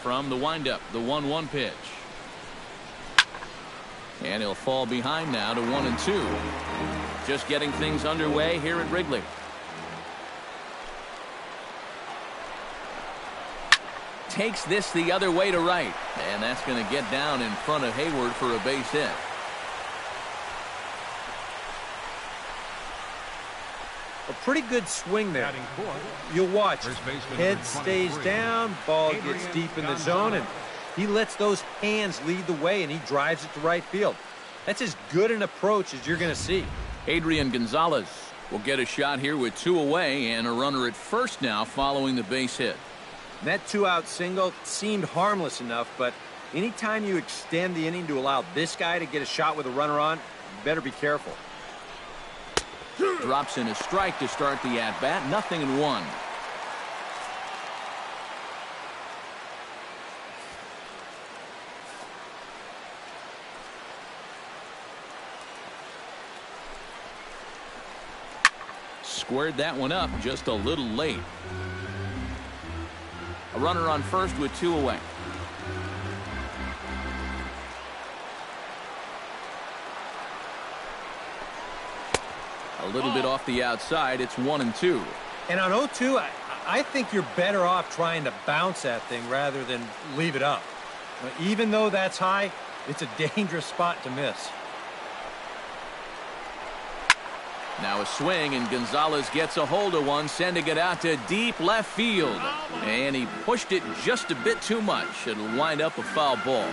from the windup, the 1-1 pitch. And he'll fall behind now to 1-2. Just getting things underway here at Wrigley. Takes this the other way to right. And that's going to get down in front of Hayward for a base hit. A pretty good swing there. You'll watch. Head stays down, ball gets deep in the zone, and he lets those hands lead the way, and he drives it to right field. That's as good an approach as you're going to see. Adrian Gonzalez will get a shot here with 2 away and a runner at first now following the base hit. That 2-out single seemed harmless enough, but anytime you extend the inning to allow this guy to get a shot with a runner on, you better be careful. Drops in a strike to start the at-bat. 0-1. Squared that one up just a little late. A runner on first with 2 away. A little bit off the outside. It's 1-2. And on 0-2, I think you're better off trying to bounce that thing rather than leave it up. Even though that's high, it's a dangerous spot to miss. Now a swing, and Gonzalez gets a hold of one, sending it out to deep left field. And he pushed it just a bit too much. It'll wind up a foul ball.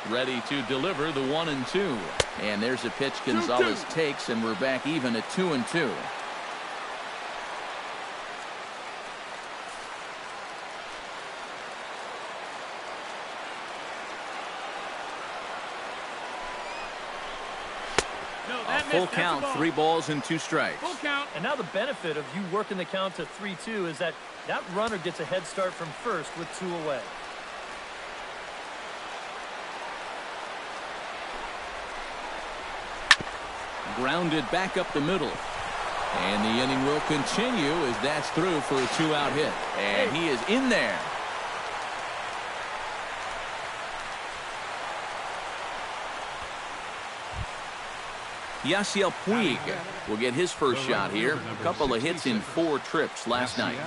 Ready to deliver the 1-2. And there's a pitch Gonzalez takes, and we're back even at 2-2. Full count, 3 balls and 2 strikes. Full count. And now the benefit of you working the count to 3-2 is that runner gets a head start from first with 2 away. Grounded back up the middle. And the inning will continue as that's through for a 2-out hit. And he is in there. Yasiel Puig will get his first shot here. A couple of hits in 4 trips last night.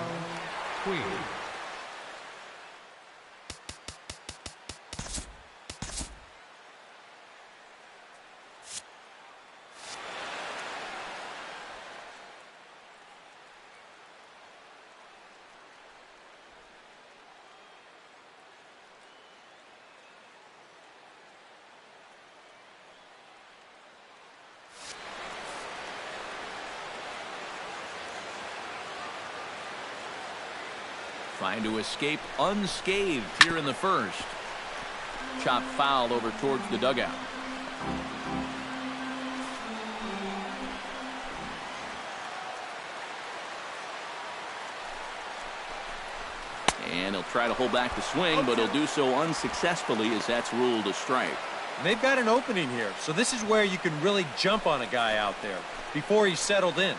Trying to escape unscathed here in the first. Chopped foul over towards the dugout. And he'll try to hold back the swing, but he'll do so unsuccessfully as that's ruled a strike. They've got an opening here, so this is where you can really jump on a guy out there before he's settled in.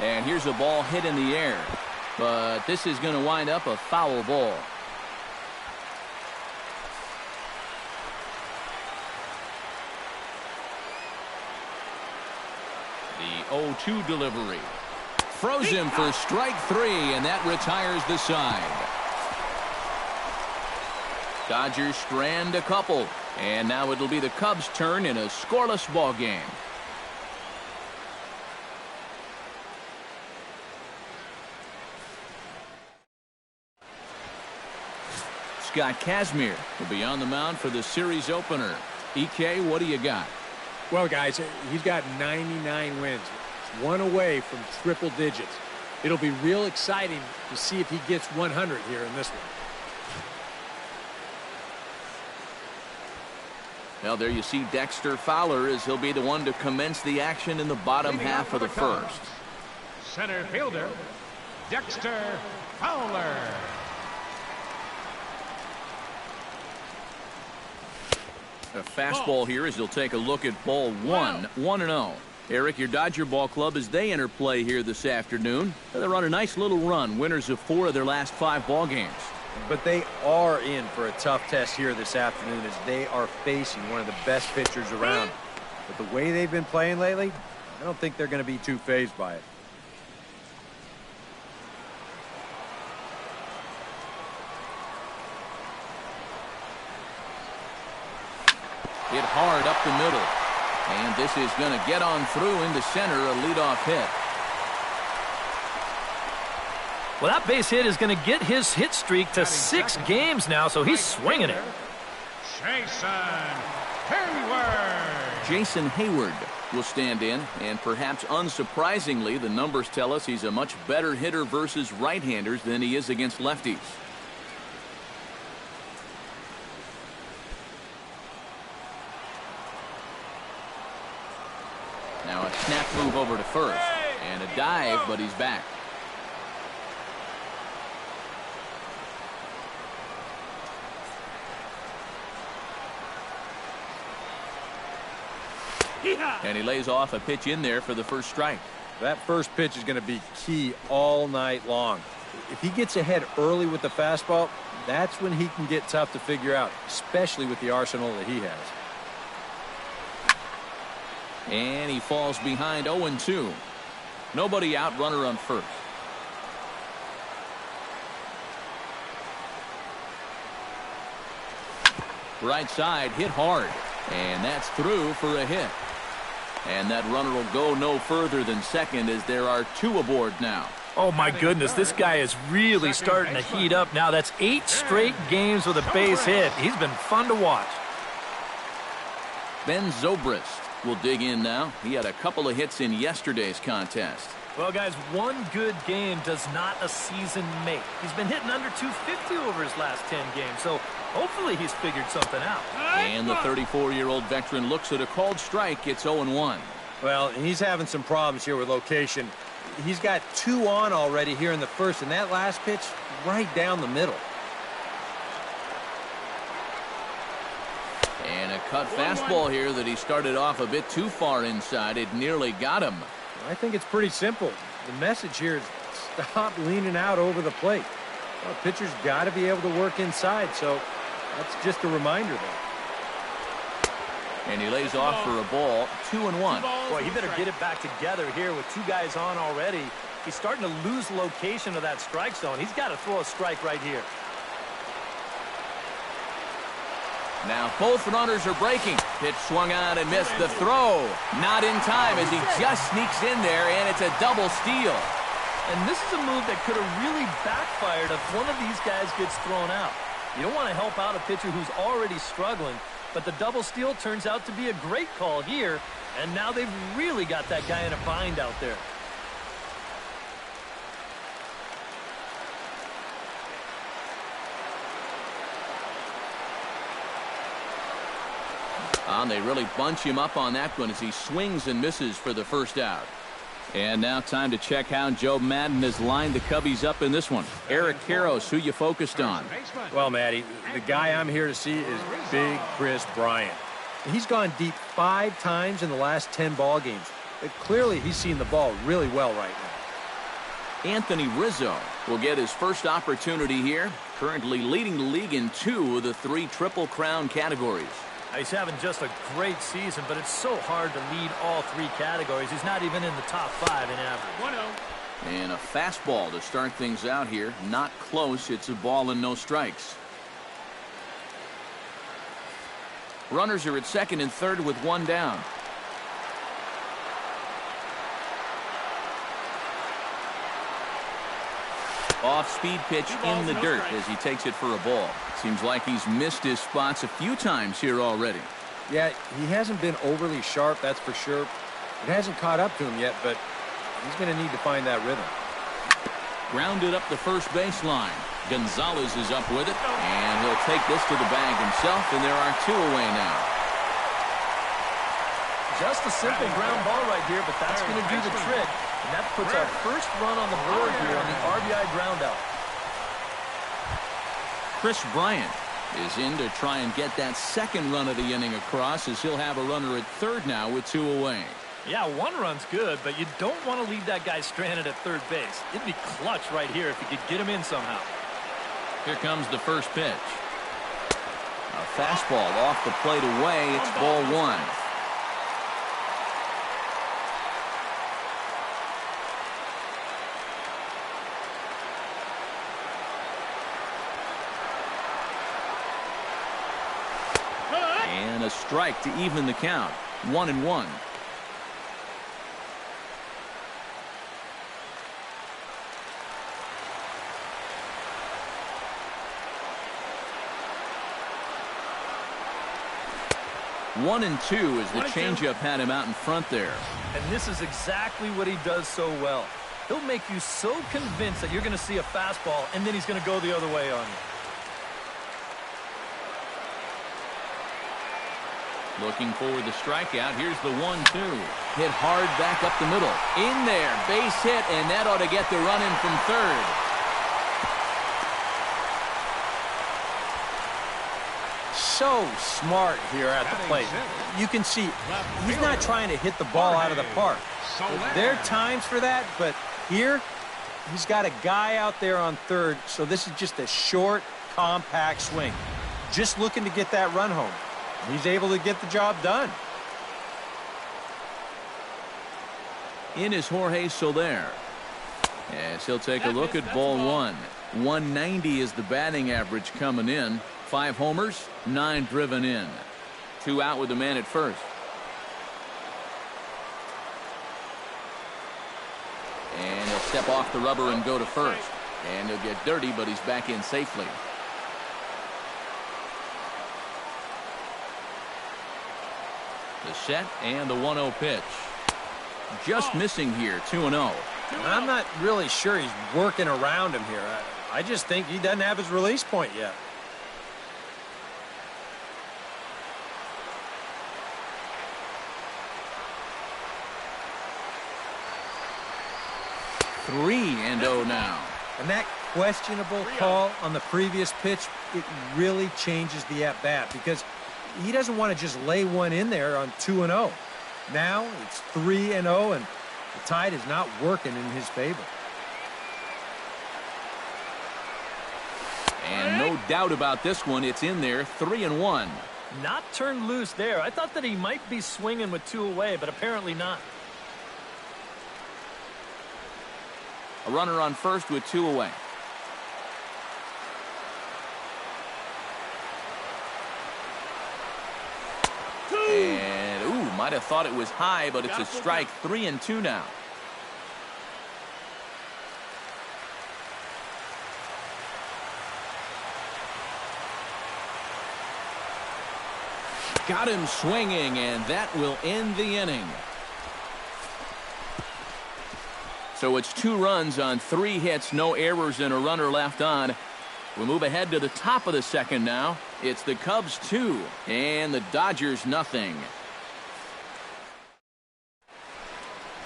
And here's a ball hit in the air. But this is going to wind up a foul ball. The 0-2 delivery. Froze him for strike 3, and that retires the side. Dodgers strand a couple. And now it'll be the Cubs' turn in a scoreless ball game. Scott Kazmir will be on the mound for the series opener. EK, what do you got? Well, guys, he's got 99 wins. It's 1 away from triple digits. It'll be real exciting to see if he gets 100 here in this one. Well, there you see Dexter Fowler as he'll be the one to commence the action in the bottom half of the first. Center fielder, Dexter Fowler. A fastball here as he'll take a look at ball one. 1-0. Eric, your Dodger ball club, as they enter play here this afternoon. They're on a nice little run, winners of 4 of their last 5 ball games. But they are in for a tough test here this afternoon as they are facing one of the best pitchers around. But the way they've been playing lately, I don't think they're going to be too fazed by it. Hit hard up the middle. And this is going to get on through into center, a leadoff hit. Well, that base hit is going to get his hit streak to 6 games now, so he's swinging it. Jason Hayward. Jason Hayward will stand in, and perhaps unsurprisingly, the numbers tell us he's a much better hitter versus right-handers than he is against lefties. Now a snap move over to first, and a dive, but he's back. And he lays off a pitch in there for the first strike. That first pitch is going to be key all night long. If he gets ahead early with the fastball, that's when he can get tough to figure out, especially with the arsenal that he has. And he falls behind 0-2. Nobody out, runner on first. Right side, hit hard. And that's through for a hit. And that runner will go no further than second as there are 2 aboard now. Oh, my goodness, this guy is really starting to heat up now. That's 8 straight games with a base hit. He's been fun to watch. Ben Zobrist will dig in now. He had a couple of hits in yesterday's contest. Well, guys, one good game does not a season make. He's been hitting under 250 over his last 10 games, so hopefully he's figured something out. And the 34-year-old veteran looks at a called strike. It's 0-1. Well, he's having some problems here with location. He's got 2 on already here in the first, and that last pitch right down the middle. And a cut fastball here that he started off a bit too far inside. It nearly got him. I think it's pretty simple. The message here is stop leaning out over the plate. Well, pitcher's got to be able to work inside, so that's just a reminder there. And he lays off for a ball. 2-1. Boy, he better get it back together here with 2 guys on already. He's starting to lose location of that strike zone. He's got to throw a strike right here. Now both runners are breaking. Pitch swung on and missed. The throw not in time as he just sneaks in there, and it's a double steal. And this is a move that could have really backfired if one of these guys gets thrown out. You don't want to help out a pitcher who's already struggling, but the double steal turns out to be a great call here, and now they've really got that guy in a bind out there. And they really bunch him up on that one as he swings and misses for the first out. And now time to check how Joe Maddon has lined the Cubbies up in this one. Eric Karros, who you focused on? Well, Matty, the guy I'm here to see is Big Chris Bryant. He's gone deep 5 times in the last 10 ball games. Clearly, he's seen the ball really well right now. Anthony Rizzo will get his first opportunity here, currently leading the league in 2 of the 3 Triple Crown categories. He's having just a great season, but it's so hard to lead all 3 categories. He's not even in the top 5 in average. 1-0. And a fastball to start things out here. Not close. It's a ball and no strikes. Runners are at second and third with 1 down. Off-speed pitch in the dirt as he takes it for a ball. Seems like he's missed his spots a few times here already. Yeah, he hasn't been overly sharp, that's for sure. It hasn't caught up to him yet, but he's going to need to find that rhythm. Grounded up the first baseline. Gonzalez is up with it, and he'll take this to the bag himself, and there are 2 away now. Just a simple ground ball right here, but that's going to do the trick. And that puts our first run on the board here on the RBI groundout. Chris Bryant is in to try and get that second run of the inning across, as he'll have a runner at third now with 2 away. Yeah, 1 run's good, but you don't want to leave that guy stranded at third base. It'd be clutch right here if you could get him in somehow. Here comes the first pitch. A fastball off the plate away. It's ball 1. And a strike to even the count. 1-1. One and two as the changeup had him out in front there. And this is exactly what he does so well. He'll make you so convinced that you're going to see a fastball, and then he's going to go the other way on you. Looking for the strikeout. Here's the 1-2. Hit hard back up the middle. In there. Base hit, and that ought to get the run in from third. So smart here at the plate. You can see he's not trying to hit the ball out of the park. There are times for that, but here he's got a guy out there on third, so this is just a short, compact swing. Just looking to get that run home. He's able to get the job done. In is Jorge Soler. As he'll take a look at ball 1. 190 is the batting average coming in. 5 homers, 9 driven in. 2 out with the man at first. And he'll step off the rubber and go to first. And he'll get dirty, but he's back in safely. The set and the 1-0 pitch. Just missing here, 2-0. I'm not really sure he's working around him here. I just think he doesn't have his release point yet. Three and 0 now. And that questionable call on the previous pitch, it really changes the at-bat because he doesn't want to just lay one in there on 2-0. Now it's 3-0, and the tide is not working in his favor. And no doubt about this one, it's in there, 3-1. Not turned loose there. I thought that he might be swinging with 2 away, but apparently not. A runner on first with 2 away. And, might have thought it was high, but it's a strike. 3-2 now. Got him swinging, and that will end the inning. So it's 2 runs on 3 hits, no errors, and a runner left on. We'll move ahead to the top of the second now. It's the Cubs 2 and the Dodgers nothing.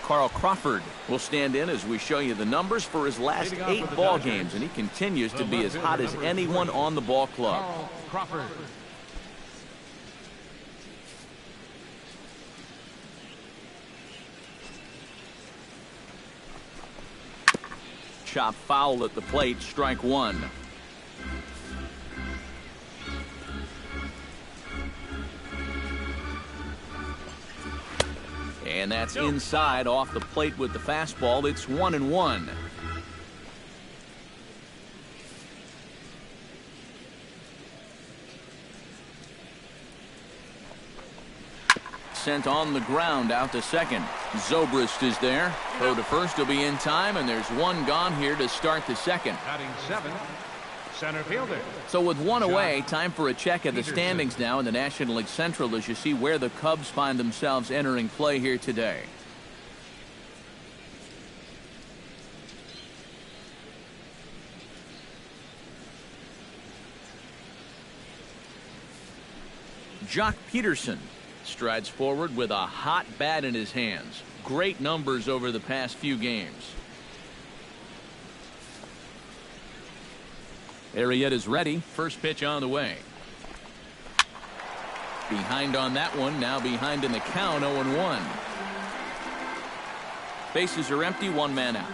Carl Crawford will stand in as we show you the numbers for his last 8 ball games, and he continues to be as hot as anyone on the ball club. Carl Crawford. Chop foul at the plate, strike 1. And that's inside off the plate with the fastball. It's 1-1. Sent on the ground out to second. Zobrist is there. Throw to first will be in time, and there's 1 gone here to start the second. Batting 7th, center fielder. So with 1 away, time for a check of the standings now in the National League Central as you see where the Cubs find themselves entering play here today. Jock Peterson strides forward with a hot bat in his hands. Great numbers over the past few games. Arrieta is ready. First pitch on the way. Behind on that one, now behind in the count, 0-1. Bases are empty, one man out.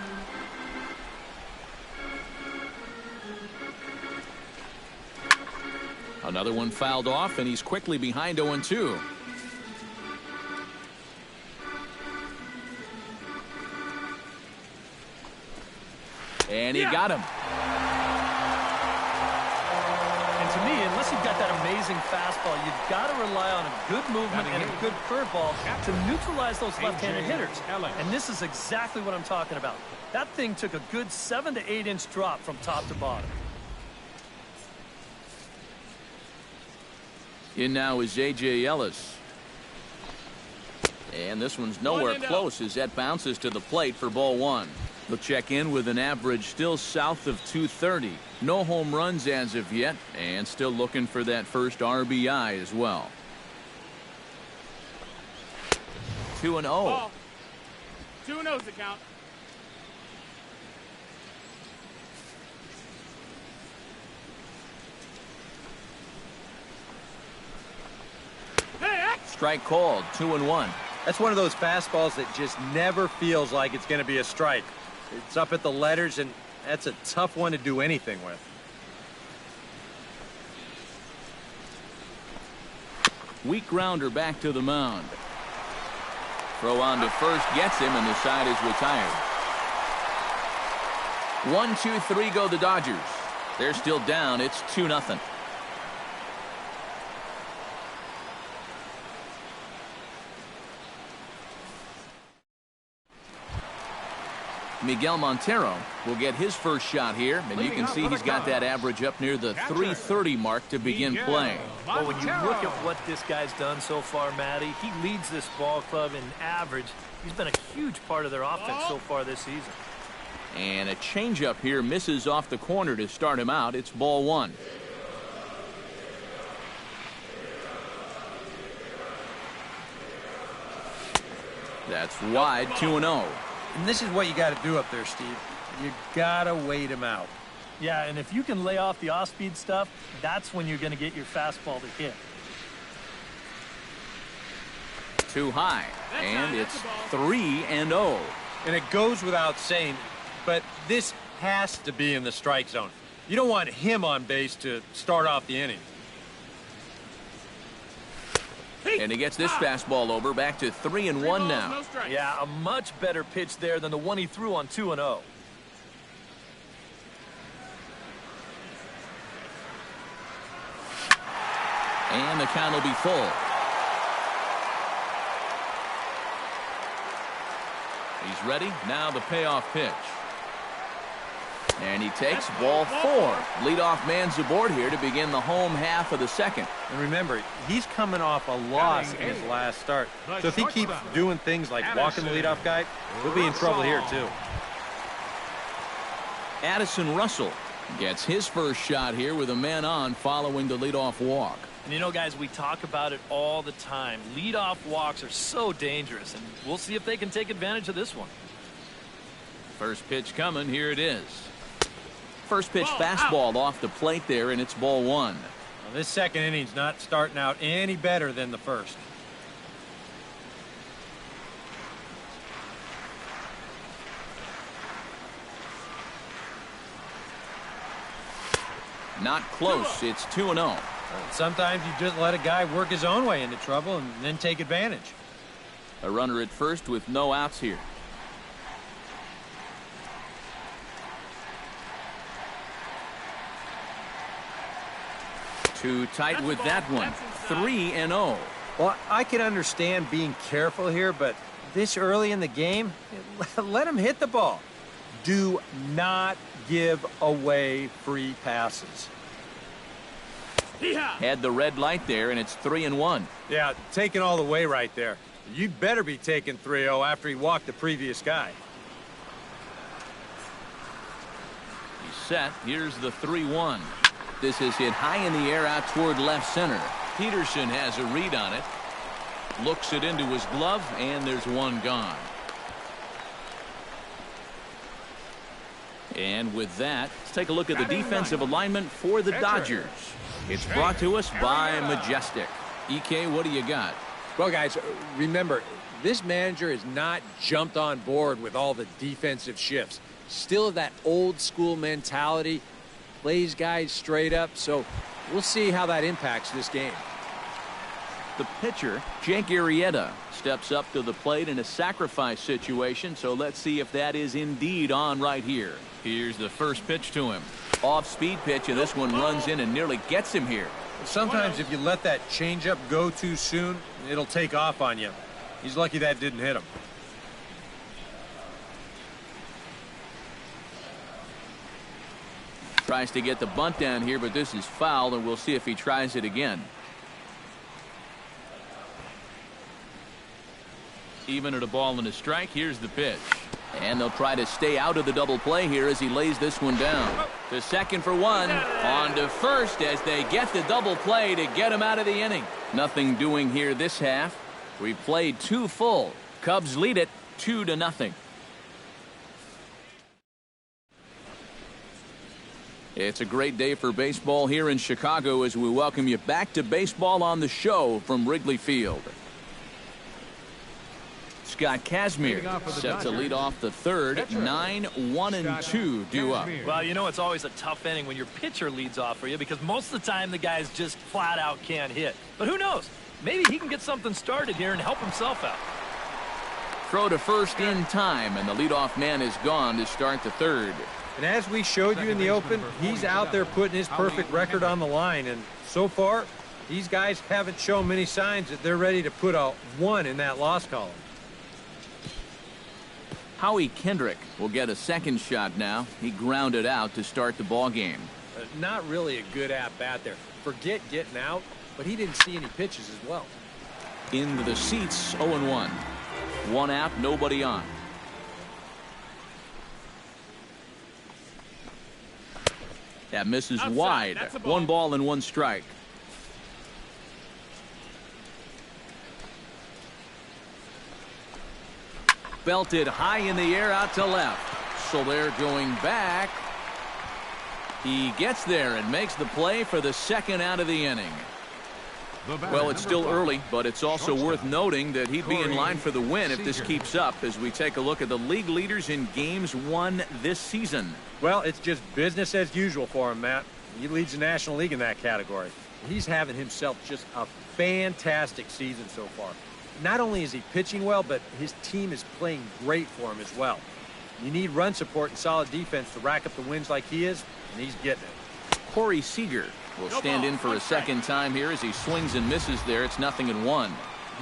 Another one fouled off, and he's quickly behind 0-2. And he got him. And to me, unless you've got that amazing fastball, you've got to rely on a good movement and a good curveball to neutralize those left-handed hitters. And this is exactly what I'm talking about. That thing took a good 7 to 8 inch drop from top to bottom. In now is A.J. Ellis. And this one's nowhere close as that bounces to the plate for ball one. He'll check in with an average still south of 230. No home runs as of yet, and still looking for that first RBI as well. 2-0. 2-0's the count. Strike called, 2-1. That's one of those fastballs that just never feels like it's going to be a strike. It's up at the letters, and that's a tough one to do anything with. Weak grounder back to the mound. Throw on to first, gets him, and the side is retired. 1-2-3 go the Dodgers. They're still down. It's 2-0. Miguel Montero will get his first shot here, and you can see he's got that average up near the 330 mark to begin play. Well, when you look at what this guy's done so far, Matty, he leads this ball club in average. He's been a huge part of their offense so far this season. And a changeup here misses off the corner to start him out. It's ball one. That's wide, 2-0. And this is what you got to do up there, Steve. You got to wait him out. Yeah, and if you can lay off the off-speed stuff, that's when you're going to get your fastball to hit. Too high, and it's 3-0. And it goes without saying, but this has to be in the strike zone. You don't want him on base to start off the inning. And he gets this fastball over, back to 3-1 now. Yeah, a much better pitch there than the one he threw on 2-0. And the count will be full. He's ready. Now the payoff pitch. And he takes ball four. Leadoff man's aboard here to begin the home half of the second. And remember, he's coming off a loss in his last start. So if he keeps doing things like walking the leadoff guy, he'll be in trouble here too. Addison Russell gets his first shot here with a man on following the leadoff walk. And you know, guys, we talk about it all the time. Leadoff walks are so dangerous, and we'll see if they can take advantage of this one. First pitch coming. Here it is. First pitch fastball off the plate there, and it's ball one. Well, this second inning's not starting out any better than the first. Not close. It's 2-0. Sometimes you just let a guy work his own way into trouble and then take advantage. A runner at first with no outs here. Too tight with that one. 3-0. Well, I can understand being careful here, but this early in the game, let him hit the ball. Do not give away free passes. Had the red light there, and it's 3-1. Yeah, taking all the way right there. You'd better be taking 3-0 after he walked the previous guy. He's set. Here's the 3-1. This is hit high in the air out toward left center. Peterson has a read on it. Looks it into his glove, and there's one gone. And with that, let's take a look at the defensive alignment for the Dodgers. It's brought to us by Majestic. EK, what do you got? Well, guys, remember, this manager has not jumped on board with all the defensive shifts. Still that old school mentality, plays guys straight up, so we'll see how that impacts this game. The pitcher, Jake Arrieta, steps up to the plate in a sacrifice situation, so let's see if that is indeed on right here. Here's the first pitch to him. Off-speed pitch, and this one runs in and nearly gets him here. Sometimes if you let that changeup go too soon, it'll take off on you. He's lucky that didn't hit him. Tries to get the bunt down here, but this is foul, and we'll see if he tries it again. Even at a ball and a strike, here's the pitch. And they'll try to stay out of the double play here as he lays this one down. To second for one. On to first as they get the double play to get him out of the inning. Nothing doing here this half. We played 2 full. Cubs lead it 2-0. It's a great day for baseball here in Chicago as we welcome you back to Baseball on the Show from Wrigley Field. Scott Kazmir set to lead off the third. 9-1-2 due up. Well, you know it's always a tough inning when your pitcher leads off for you because most of the time the guys just flat out can't hit. But who knows? Maybe he can get something started here and help himself out. Throw to first in time, and the leadoff man is gone to start the third. And as we showed you in the open, he's out there putting his perfect record on the line. And so far, these guys haven't shown many signs that they're ready to put a 1 in that loss column. Howie Kendrick will get a second shot now. He grounded out to start the ball game. Not really a good at-bat there. Forget getting out, but he didn't see any pitches as well. Into the seats, 0-1. 1 out, nobody on. That misses Outside. wide. That's a ball. 1 ball and 1 strike. Belted high in the air out to left. So they're going back. He gets there and makes the play for the second out of the inning. Well, it's still early, but it's also worth noting that he'd be in line for the win if this keeps up as we take a look at the league leaders in games won this season. Well, it's just business as usual for him, Matt. He leads the National League in that category. He's having himself just a fantastic season so far. Not only is he pitching well, but his team is playing great for him as well. You need run support and solid defense to rack up the wins like he is, and he's getting it. Corey Seager will stand in for a second time here as he swings and misses there. It's 0-1.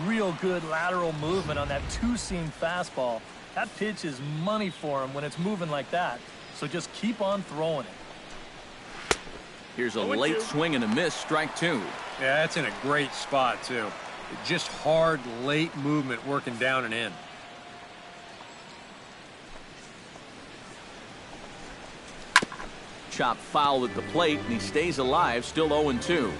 Real good lateral movement on that 2-seam fastball. That pitch is money for him when it's moving like that. So just keep on throwing it. Here's a late swing and a miss, strike 2. Yeah, that's in a great spot, too. Just hard, late movement working down and in. Chop foul at the plate, and he stays alive, still 0-2.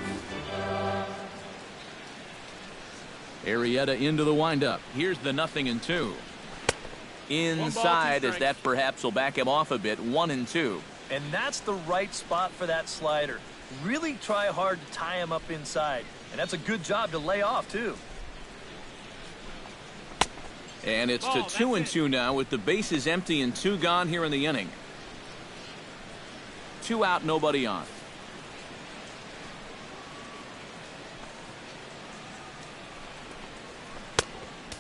Arrieta into the windup. Here's the 0-2. Inside, as that perhaps will back him off a bit, 1-2. And that's the right spot for that slider. Really try hard to tie him up inside. And that's a good job to lay off, too. And it's to 2-2 now with the bases empty and 2 gone here in the inning. 2 out, nobody on.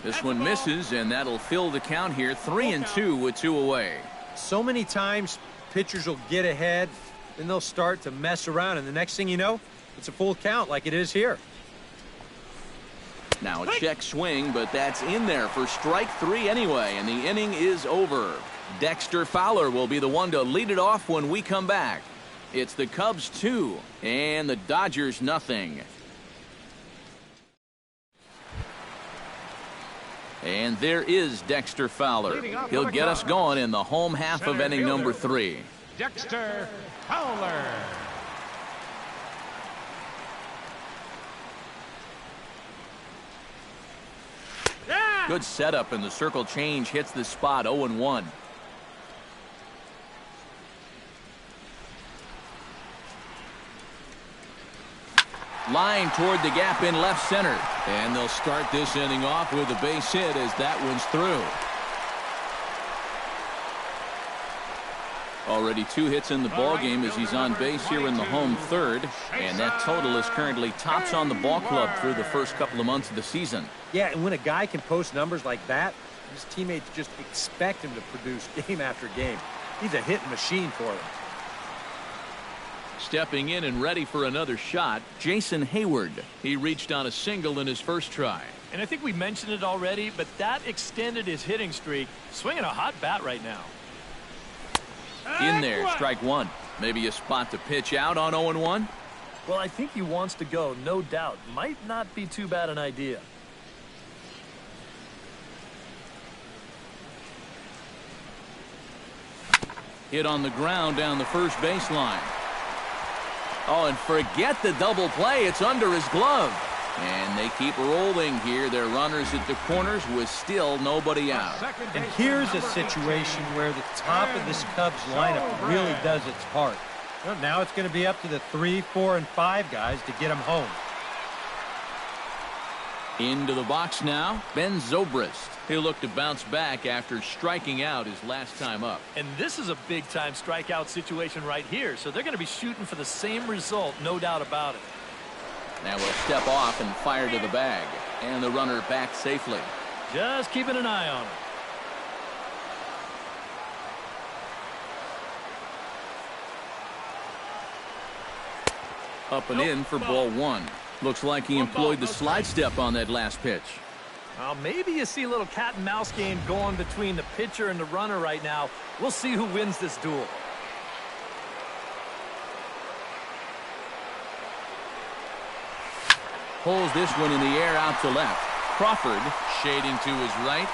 This one misses, and that'll fill the count here. 3-2 with 2 away. So many times pitchers will get ahead, then they'll start to mess around, and the next thing you know, it's a full count like it is here. Now a check swing, but that's in there for strike 3 anyway, and the inning is over. Dexter Fowler will be the one to lead it off when we come back. It's the Cubs 2 and the Dodgers 0. And there is Dexter Fowler. He'll get us going in the home half of inning number 3. Dexter Fowler. Good setup, and the circle change hits the spot. 0-1. Line toward the gap in left center. And they'll start this inning off with a base hit as that one's through. Already 2 hits in the ballgame as he's on base here in the home third. And that total is currently tops on the ball club through the first couple of months of the season. Yeah, and when a guy can post numbers like that, his teammates just expect him to produce game after game. He's a hitting machine for them. Stepping in and ready for another shot, Jason Hayward. He reached on a single in his first try. And I think we mentioned it already, but that extended his hitting streak. Swinging a hot bat right now. In there, strike one. Maybe a spot to pitch out on 0-1. Well, I think he wants to go, no doubt. Might not be too bad an idea. Hit on the ground down the first baseline. Oh, and forget the double play. It's under his glove. And they keep rolling here. Their runners at the corners with still nobody out. And here's a situation where the top of this Cubs lineup really does its part. Well, now it's going to be up to the 3, 4, and 5 guys to get them home. Into the box now, Ben Zobrist. He'll look to bounce back after striking out his last time up. And this is a big-time strikeout situation right here, so they're going to be shooting for the same result, no doubt about it. Now we'll step off and fire to the bag. And the runner back safely. Just keeping an eye on him. Up and in for ball 1. Looks like he employed the slide step on that last pitch. Well, maybe you see a little cat and mouse game going between the pitcher and the runner right now. We'll see who wins this duel. Pulls this one in the air out to left. Crawford shading to his right.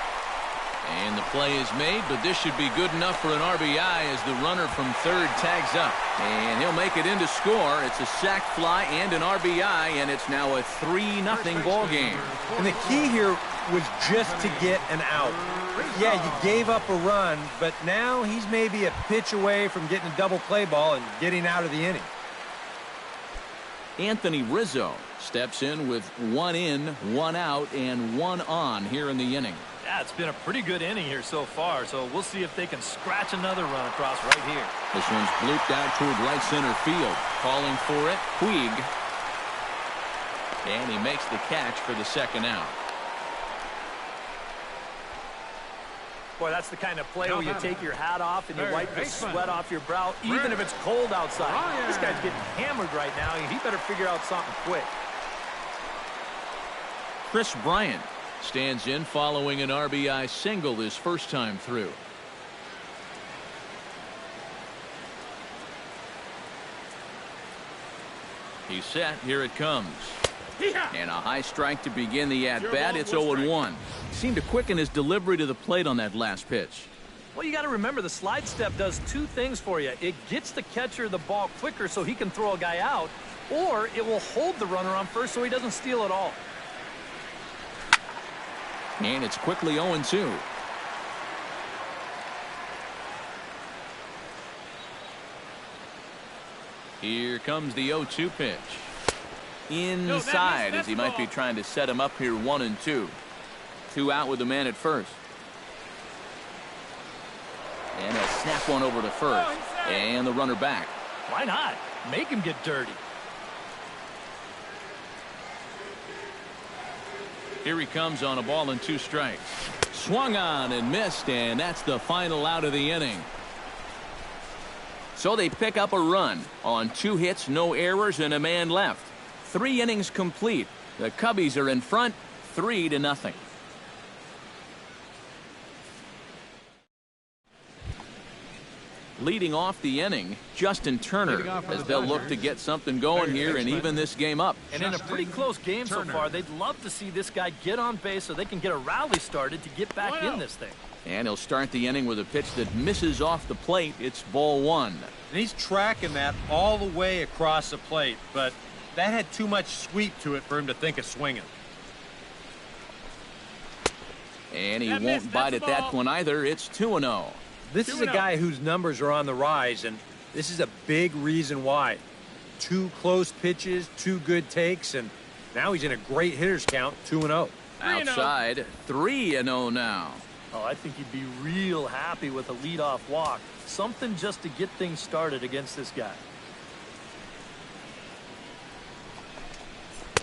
And the play is made, but this should be good enough for an RBI as the runner from third tags up. And he'll make it in to score. It's a sac fly and an RBI, and it's now a 3-0 ball game. And the key here was just to get an out. Yeah, you gave up a run, but now he's maybe a pitch away from getting a double play ball and getting out of the inning. Anthony Rizzo steps in with 1 in, 1 out, and 1 on here in the inning. Yeah, it's been a pretty good inning here so far, so we'll see if they can scratch another run across right here. This one's blooped out toward right center field. Calling for it, Puig. And he makes the catch for the second out. Boy, that's the kind of play where you take your hat off and you wipe the sweat off your brow, even if it's cold outside. This guy's getting hammered right now. He better figure out something quick. Chris Bryant stands in following an RBI single his first time through. He's set. Here it comes. And a high strike to begin the at-bat. It's 0-1. Seemed to quicken his delivery to the plate on that last pitch. Well, you got to remember the slide step does 2 things for you. It gets the catcher the ball quicker so he can throw a guy out, or it will hold the runner on first so he doesn't steal at all. And it's quickly 0-2. Here comes the 0-2 pitch. Inside as he might be trying to set him up here 1-2. 2 out with the man at first. And he'll snap one over to first. And the runner back. Why not? Make him get dirty. Here he comes on a ball and 2 strikes. Swung on and missed, and that's the final out of the inning. So they pick up a run on 2 hits, no errors, and a man left. 3 innings complete. The Cubbies are in front 3-0. Leading off the inning, Justin Turner, as they'll look to get something going here and even this game up. And in a pretty close game so far, they'd love to see this guy get on base so they can get a rally started to get back in this thing. And he'll start the inning with a pitch that misses off the plate. It's ball 1. And he's tracking that all the way across the plate, but that had too much sweep to it for him to think of swinging. And he won't bite at that one either. It's 2-0. This is a guy whose numbers are on the rise, and this is a big reason why. 2 close pitches, 2 good takes, and now he's in a great hitter's count, 2-0. Outside, 3-0 now. Oh, I think he'd be real happy with a leadoff walk. Something just to get things started against this guy.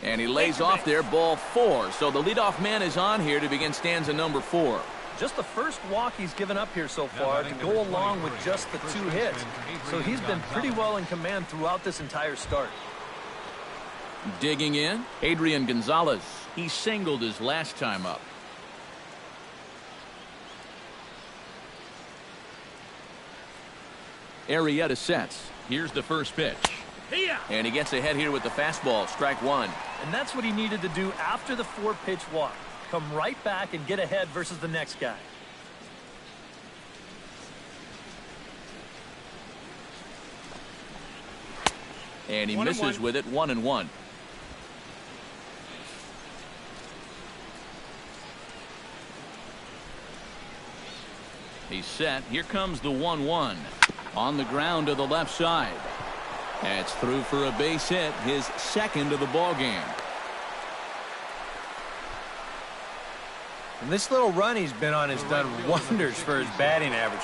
And he lays off there, ball 4. So the leadoff man is on here to begin stanza number 4. Just the first walk he's given up here so far to go along with just the 2 hits. So he's been pretty well in command throughout this entire start. Digging in, Adrian Gonzalez. He singled his last time up. Arrieta sets. Here's the first pitch. And he gets ahead here with the fastball, strike 1. And that's what he needed to do after the 4-pitch walk. Come right back and get ahead versus the next guy. And he misses with it, 1-1. He's set. Here comes the 1-1. On the ground to the left side. That's through for a base hit, his second of the ball game. And this little run he's been on has done wonders for his batting average.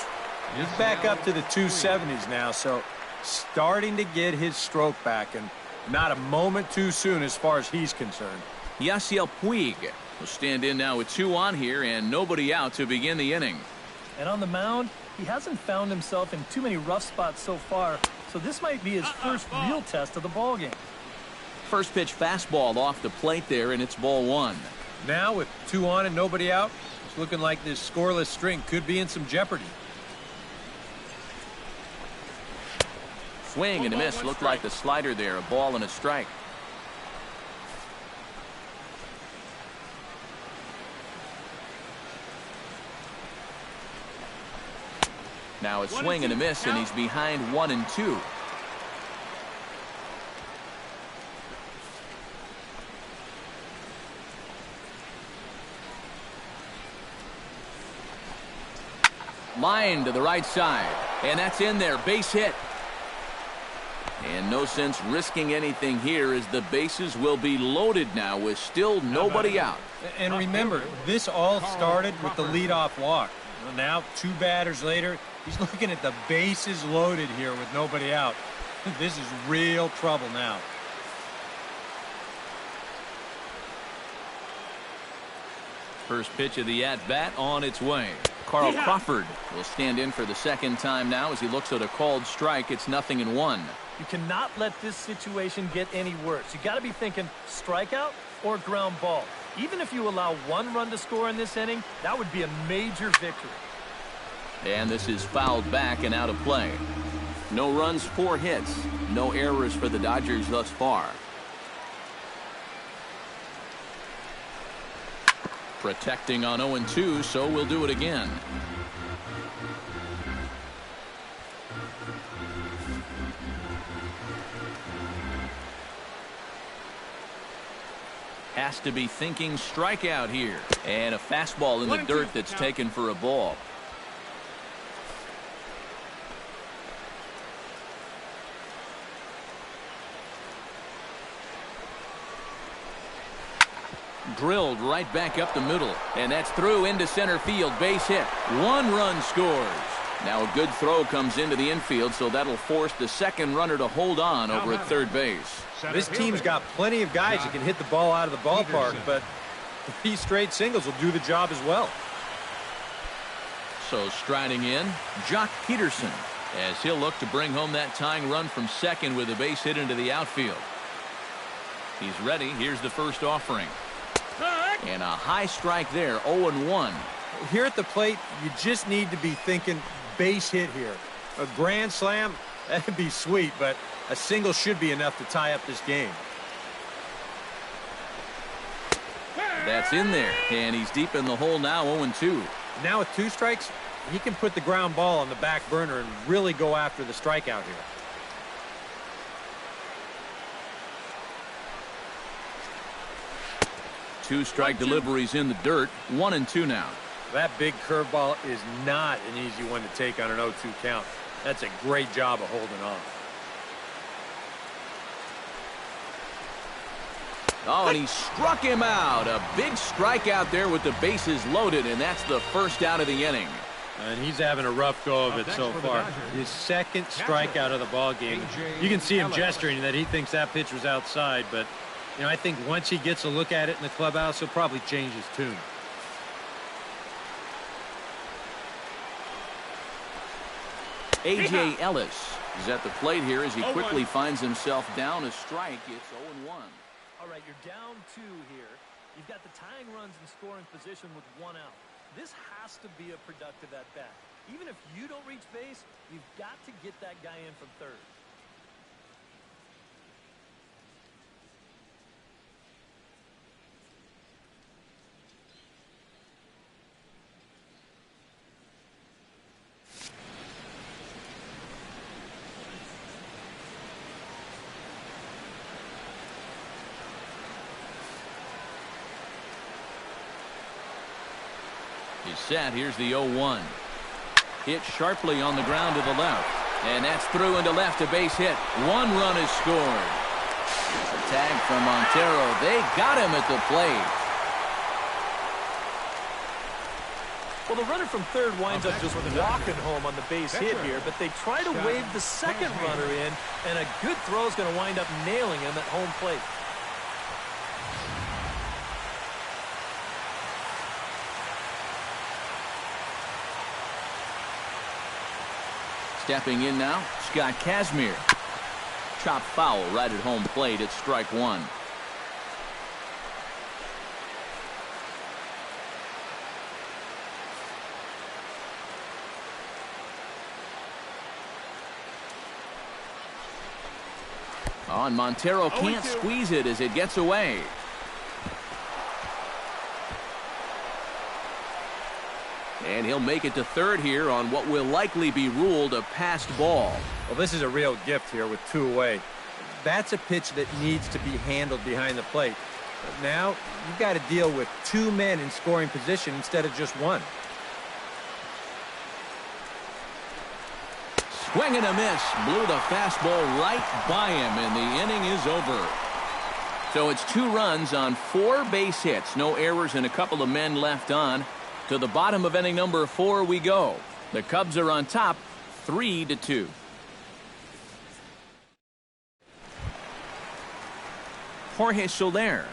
He's back up to the 270s now, so starting to get his stroke back, and not a moment too soon as far as he's concerned. Yasiel Puig will stand in now with 2 on here and nobody out to begin the inning. And on the mound, he hasn't found himself in too many rough spots so far, so this might be his first real test of the ballgame. First pitch fastball off the plate there, and it's ball 1. Now with 2 on and nobody out, it's looking like this scoreless string could be in some jeopardy. Swing and a miss. Looked like the slider there, a ball and a strike. Now a swing and a miss, and he's behind 1-2. Line to the right side, and that's in there. Base hit. And no sense risking anything here, as the bases will be loaded now with still nobody out. And remember, this all started with the leadoff walk. Well, now 2 batters later, he's looking at the bases loaded here with nobody out. This is real trouble now. First pitch of the at-bat on its way. Carl Crawford will stand in for the second time now as he looks at a called strike. It's 0-1. You cannot let this situation get any worse. You got to be thinking strikeout or ground ball. Even if you allow 1 run to score in this inning, that would be a major victory. And this is fouled back and out of play. No runs, 4 hits. No errors for the Dodgers thus far. Protecting on 0-2, so we'll do it again. Has to be thinking strikeout here. And a fastball in the dirt that's taken for a ball. Drilled right back up the middle, and that's through into center field. Base hit. 1 run scores. Now a good throw comes into the infield, so that'll force the second runner to hold on over at third base. This team's got plenty of guys that can hit the ball out of the ballpark, but 3 straight singles will do the job as well. So striding in, Jock Peterson, as he'll look to bring home that tying run from second with a base hit into the outfield. He's ready. Here's the first offering. And a high strike there, 0-1. Here at the plate, you just need to be thinking base hit here. A grand slam, that'd be sweet, but a single should be enough to tie up this game. That's in there, and he's deep in the hole now, 0-2. Now with 2 strikes, he can put the ground ball on the back burner and really go after the strikeout here. Two strike deliveries in the dirt, 1-2 now. That big curveball is not an easy one to take on an 0-2 count. That's a great job of holding off. Oh, and he struck him out. A big strikeout there with the bases loaded, and that's the first out of the inning. And he's having a rough go of it so far. His second strikeout of the ball game. You can see him gesturing that he thinks that pitch was outside, but you know, I think once he gets a look at it in the clubhouse, he'll probably change his tune. A.J. Ellis is at the plate here as he quickly finds himself down a strike. It's 0-1. All right, you're down 2 here. You've got the tying runs in scoring position with 1 out. This has to be a productive at-bat. Even if you don't reach base, you've got to get that guy in from third. He's set. Here's the 0-1. Hit sharply on the ground to the left. And that's through into left, a base hit. 1 run is scored. A tag from Montero. They got him at the plate. Well, the runner from third winds up just walking home on the base hit here, but they try to wave the second runner in, and a good throw is going to wind up nailing him at home plate. Stepping in now, Scott Kazmir. Chop foul right at home plate. It's strike 1. Oh, and Montero can't squeeze it as it gets away. And he'll make it to third here on what will likely be ruled a passed ball. Well, this is a real gift here with 2 away. That's a pitch that needs to be handled behind the plate. But now you've got to deal with 2 men in scoring position instead of just 1. Swing and a miss. Blew the fastball right by him, and the inning is over. So it's 2 runs on 4 base hits. No errors and a couple of men left on. To the bottom of inning number 4 we go. The Cubs are on top 3-2. Jorge Soler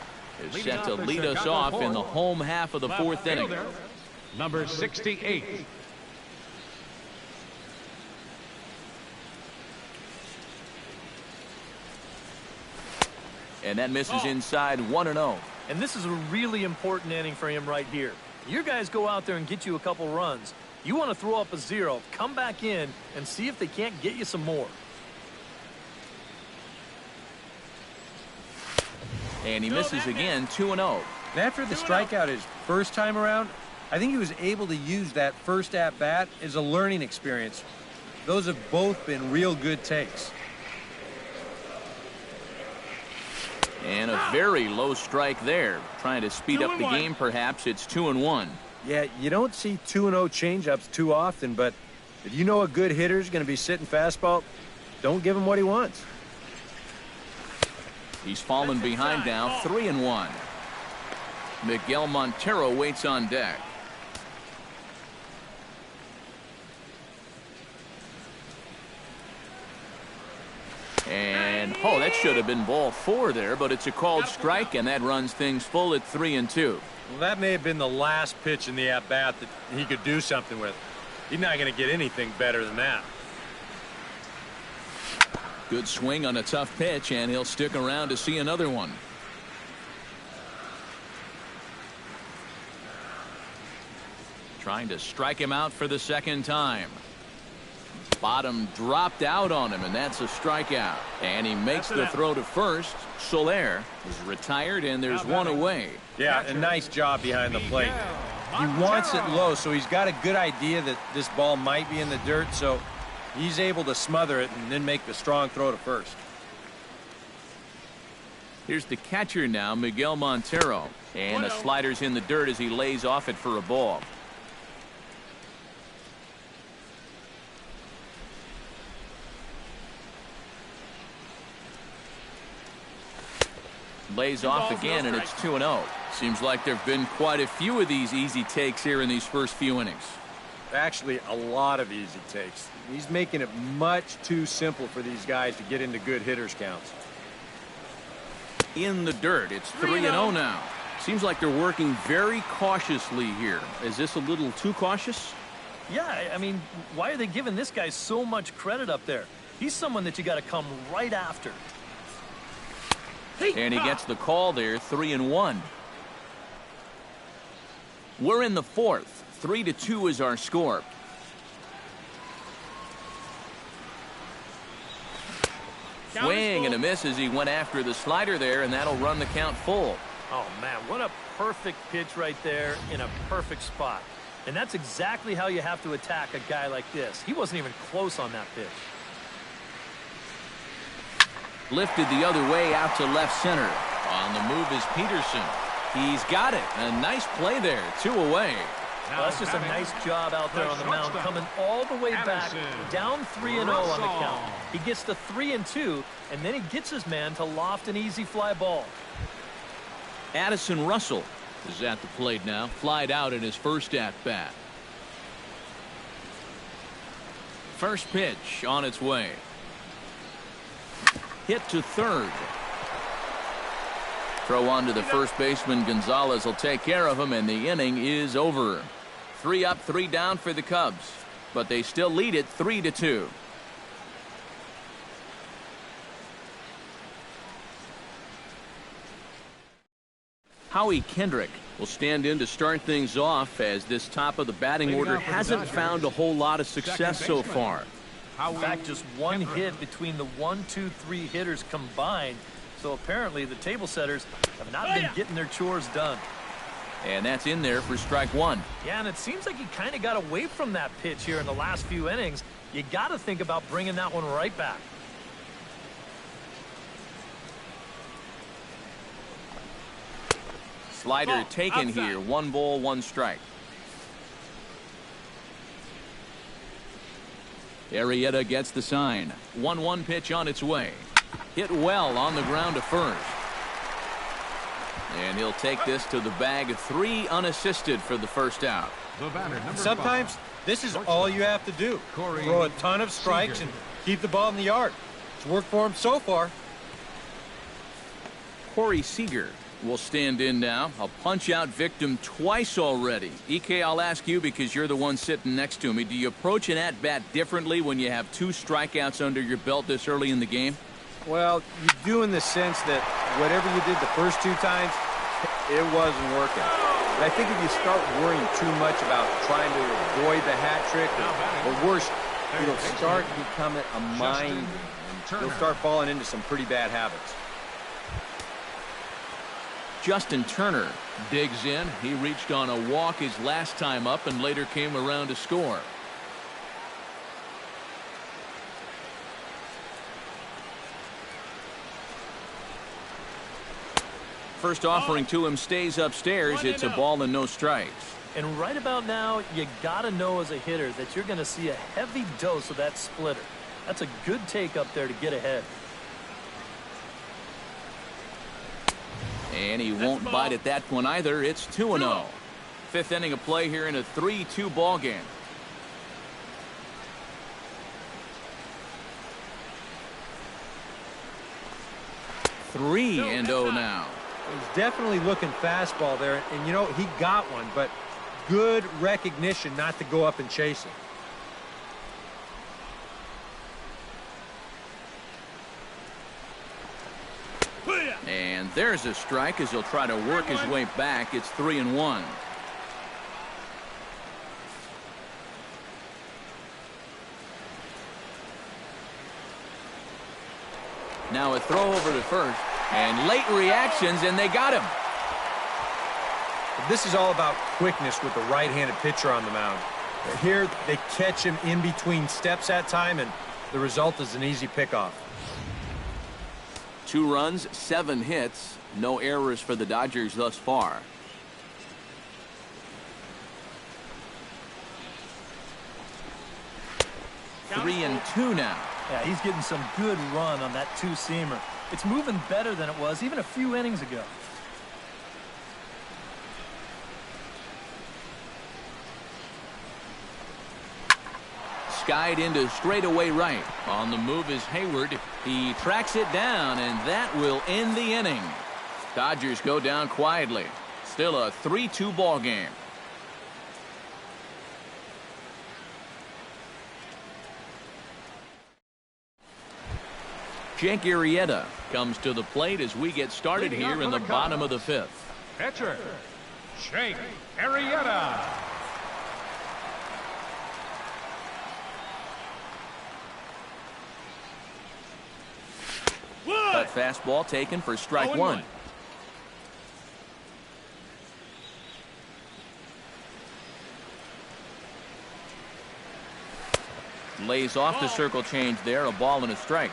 is set to lead us off in the home half of the 4th inning. Number 68. And that misses inside 1-0. And this is a really important inning for him right here. Your guys go out there and get you a couple runs. You want to throw up a 0, come back in, and see if they can't get you some more. And he misses again, 2-0. After the strikeout his first time around, I think he was able to use that first at-bat as a learning experience. Those have both been real good takes. And a very low strike there. Trying to speed up the game, perhaps. It's 2-1. Yeah, you don't see 2-0 changeups too often, but if you know a good hitter's going to be sitting fastball, don't give him what he wants. He's fallen behind now, 3-1. Miguel Montero waits on deck. And, oh, that should have been ball 4 there, but it's a called strike, and that runs things full at 3-2. Well, that may have been the last pitch in the at-bat that he could do something with. He's not going to get anything better than that. Good swing on a tough pitch, and he'll stick around to see another one. Trying to strike him out for the second time. Bottom dropped out on him, and that's a strikeout. And he makes the throw to first. Soler is retired, and there's 1 away. Yeah, a nice job behind the plate. He wants it low, so he's got a good idea that this ball might be in the dirt, so he's able to smother it and then make the strong throw to first. Here's the catcher now, Miguel Montero. And the slider's in the dirt as he lays off it for a ball. Lays off again, and it's 2-0. Seems like there have been quite a few of these easy takes here in these first few innings. Actually, a lot of easy takes. He's making it much too simple for these guys to get into good hitters counts. In the dirt, it's 3-0 now. Seems like they're working very cautiously here. Is this a little too cautious? Yeah, I mean, why are they giving this guy so much credit up there? He's someone that you got to come right after. And he gets the call there, 3-1. We're in the fourth. 3-2 is our score. Swing and a miss as he went after the slider there, and that'll run the count full. Oh, man, what a perfect pitch right there in a perfect spot. And that's exactly how you have to attack a guy like this. He wasn't even close on that pitch. Lifted the other way out to left center. On the move is Peterson. He's got it. A nice play there. 2 away. Well, that's just a nice job out there on the mound, coming all the way back, down 3-0 on the count. He gets to 3-2, and then he gets his man to loft an easy fly ball. Addison Russell is at the plate now. Flied out in his first at-bat. First pitch on its way. Hit to third. Throw on to the first baseman. Gonzalez will take care of him, and the inning is over. 3 up, 3 down for the Cubs, but they still lead it 3-2. Howie Kendrick will stand in to start things off, as this top of the batting order hasn't found a whole lot of success so far. In fact, just one hit between the 1, 2, 3 hitters combined. So apparently the table setters have not been getting their chores done. And that's in there for strike 1. Yeah, and it seems like he kind of got away from that pitch here in the last few innings. You got to think about bringing that one right back. Slider taken here. 1 ball, 1 strike. Arrieta gets the sign. 1-1 pitch on its way. Hit well on the ground to first. And he'll take this to the bag. 3 unassisted for the first out. Sometimes this is all you have to do. Throw a ton of strikes and keep the ball in the yard. It's worked for him so far. Corey Seager will stand in now. A punch-out victim twice already. EK, I'll ask you because you're the one sitting next to me. Do you approach an at-bat differently when you have 2 strikeouts under your belt this early in the game? Well, you do in the sense that whatever you did the first 2 times, it wasn't working. But I think if you start worrying too much about trying to avoid the hat trick, or worse, it'll start becoming a mind, and you'll start falling into some pretty bad habits. Justin Turner digs in. He reached on a walk his last time up and later came around to score. First offering to him stays upstairs. It's a ball and no strikes. And right about now, you got to know as a hitter that you're going to see a heavy dose of that splitter. That's a good take up there to get ahead. And he won't bite at that one either. It's 2-0. 5th inning of play here in a 3-2 ball game. Three and 0 now. He's definitely looking fastball there, and you know, he got one, but good recognition not to go up and chase it. And there's a strike as he'll try to work his way back. It's 3-1. Now a throw over to first, and late reactions, and they got him. This is all about quickness with the right-handed pitcher on the mound. Here they catch him in between steps at time, and the result is an easy pickoff. 2 runs, 7 hits, no errors for the Dodgers thus far. Count 3-2 now. Yeah, he's getting some good run on that two-seamer. It's moving better than it was even a few innings ago. Skied into straightaway right. On the move is Hayward. He tracks it down, and that will end the inning. Dodgers go down quietly. Still a 3-2 ball game. Jake Arrieta comes to the plate as we get started here in the bottom of the fifth. Pitcher, Jake Arrieta. That fastball taken for strike one. Lays off the circle change there. A ball and a strike.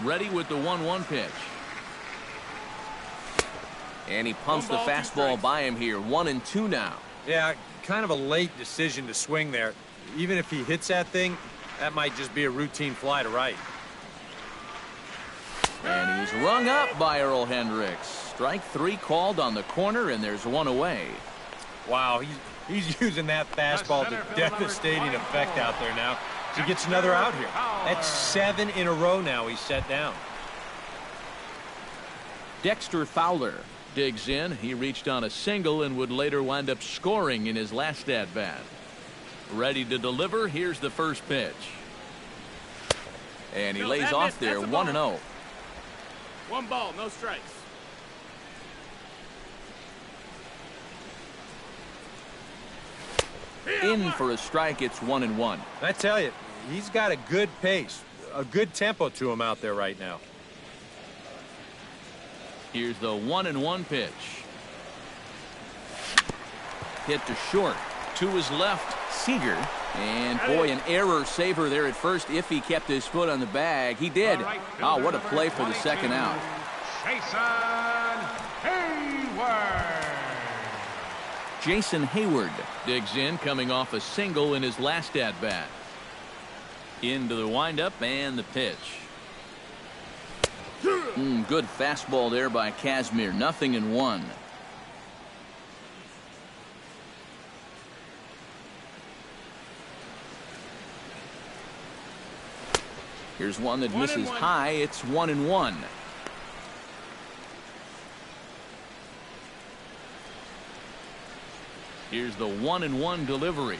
Ready with the 1-1 pitch. And he pumps the fastball by him here. 1-2 now. Yeah, kind of a late decision to swing there. Even if he hits that thing, that might just be a routine fly to right. And he's rung up by Earl Hendricks. Strike three called on the corner, and there's one away. Wow, he's using that fastball to devastating effect out there now. He gets another out here. That's 7 in a row now he's set down. Dexter Fowler digs in. He reached on a single and would later wind up scoring in his last at-bat. Ready to deliver. Here's the first pitch. And he lays off there. 1-0. 1 ball, no strikes. In for a strike. It's 1-1. I tell you, he's got a good pace, a good tempo to him out there right now. Here's the 1-1 pitch. Hit to short. To his left, Seager. And boy, an error saver there at first if he kept his foot on the bag. He did. Oh, what a play for the second out. Jason Hayward. Jason Hayward digs in, coming off a single in his last at-bat. Into the windup and the pitch. Good fastball there by Kazmir. 0-1. Here's one that misses high. It's 1-1. Here's the 1-1 delivery.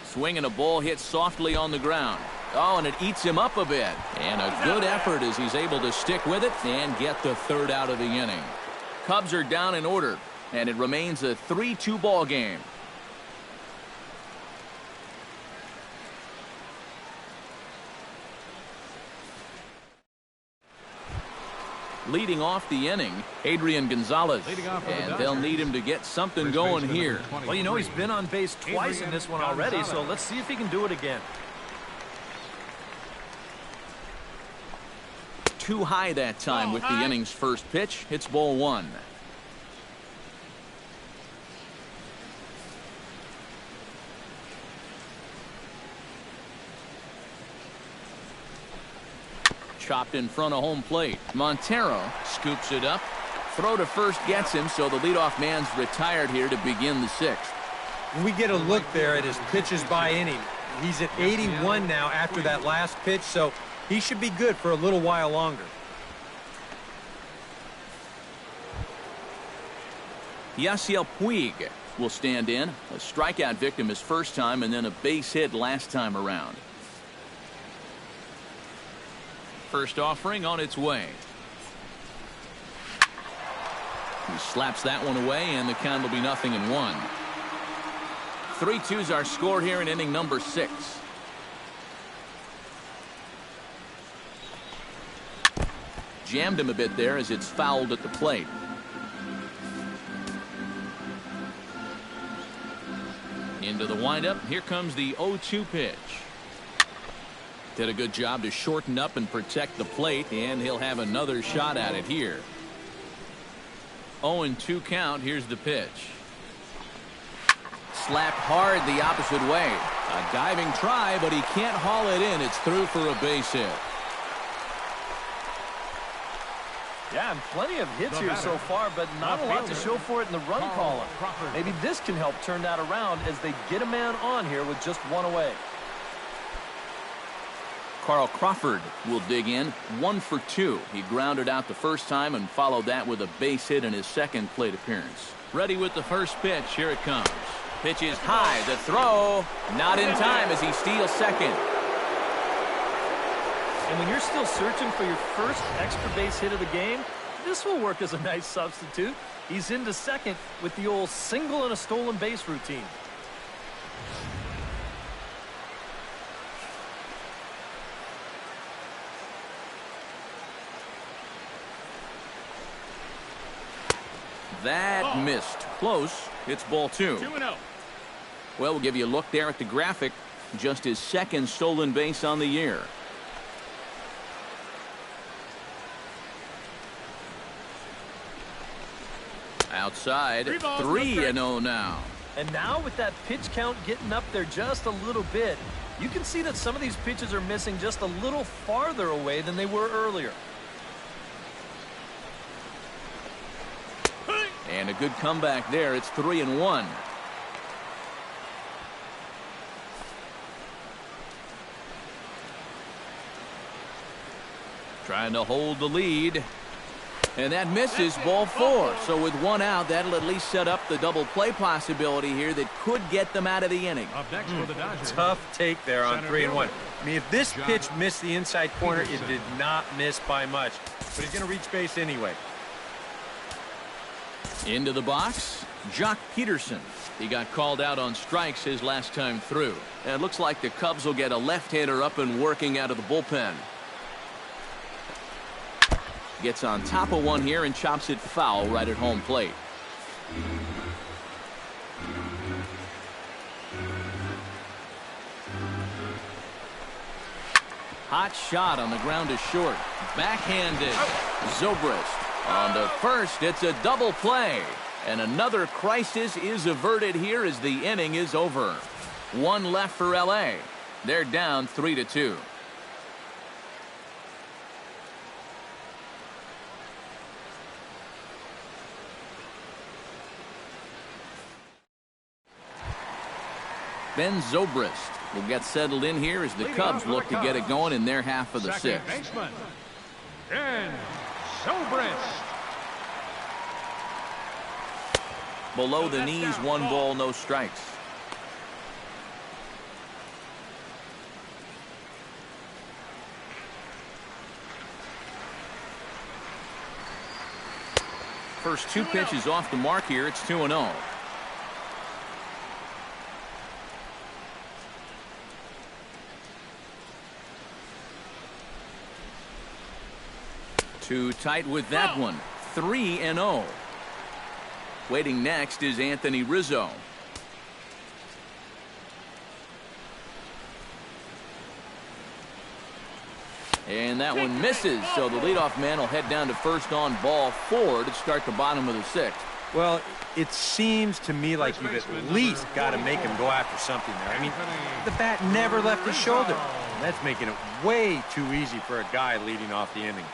Swinging a ball hit softly on the ground. Oh, and it eats him up a bit. And a good effort as he's able to stick with it and get the third out of the inning. Cubs are down in order, and it remains a 3-2 ball game. Leading off the inning, Adrian Gonzalez, and they'll need him to get something going here. Well, you know, he's been on base twice in this one already, so let's see if he can do it again. Too high that time with the inning's first pitch. It's ball one. Chopped in front of home plate. Montero scoops it up. Throw to first gets him, so the leadoff man's retired here to begin the sixth. We get a look there at his pitches by inning. He's at 81 now after that last pitch, so he should be good for a little while longer. Yasiel Puig will stand in. A strikeout victim his first time and then a base hit last time around. First offering on its way. He slaps that one away, and the count will be 0-1. 3-2's our score here in inning number 6. Jammed him a bit there as it's fouled at the plate. Into the windup. Here comes the 0-2 pitch. Did a good job to shorten up and protect the plate, and he'll have another shot at it here. 0-2 count. Here's the pitch. slapped hard the opposite way. A diving try, but he can't haul it in. It's through for a base hit. Yeah, and plenty of hits here so far, but not a lot to show for it in the run column. Maybe this can help turn that around as they get a man on here with just one away. Carl Crawford will dig in, 1 for 2. He grounded out the first time and followed that with a base hit in his second plate appearance. Ready with the first pitch. Here it comes. Pitch is high. The throw not in time as he steals second. And when you're still searching for your first extra base hit of the game, this will work as a nice substitute. He's into second with the old single and a stolen base routine. That missed. Close. It's ball 2. 2-0. Well, we'll give you a look there at the graphic. Just his second stolen base on the year. Outside, 3-0 now. And now with that pitch count getting up there just a little bit, you can see that some of these pitches are missing just a little farther away than they were earlier. And a good comeback there. It's 3-1. Trying to hold the lead. And that misses, ball 4. So with 1 out, that'll at least set up the double play possibility here that could get them out of the inning. Up next for the Dodgers. Tough take there on 3-1. I mean, if this pitch missed the inside corner, it did not miss by much. But he's going to reach base anyway. Into the box, Jock Peterson. He got called out on strikes his last time through. And it looks like the Cubs will get a left-hander up and working out of the bullpen. Gets on top of one here and chops it foul right at home plate. Hot shot on the ground is short. Backhanded. Zobrist on to first. It's a double play. And another crisis is averted here as the inning is over. 1 left for L.A. They're down 3-2. Ben Zobrist will get settled in here as the Cubs look to get it going in their half of the sixth. Baseman, Ben Zobrist. Below the knees, 1 ball, no strikes. First 2 pitches off the mark here. It's 2-0. Too tight with that one. 3-0. Waiting next is Anthony Rizzo. And that one misses, so the leadoff man will head down to first on ball 4 to start the bottom of the 6th. Well, it seems to me like you've at least got to make him go after something there. I mean, the bat never left his shoulder. And that's making it way too easy for a guy leading off the inning.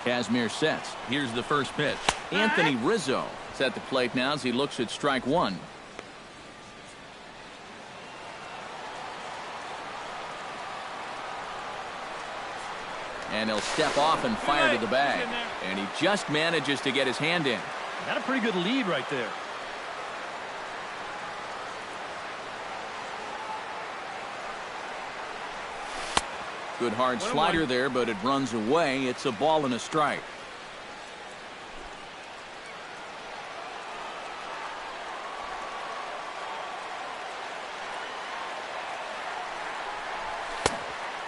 Kazmir sets. Here's the first pitch. Anthony Rizzo is at the plate now as he looks at strike 1. And he'll step off and fire to the bag. And he just manages to get his hand in. Got a pretty good lead right there. Good hard slider there, but it runs away. It's a ball and a strike.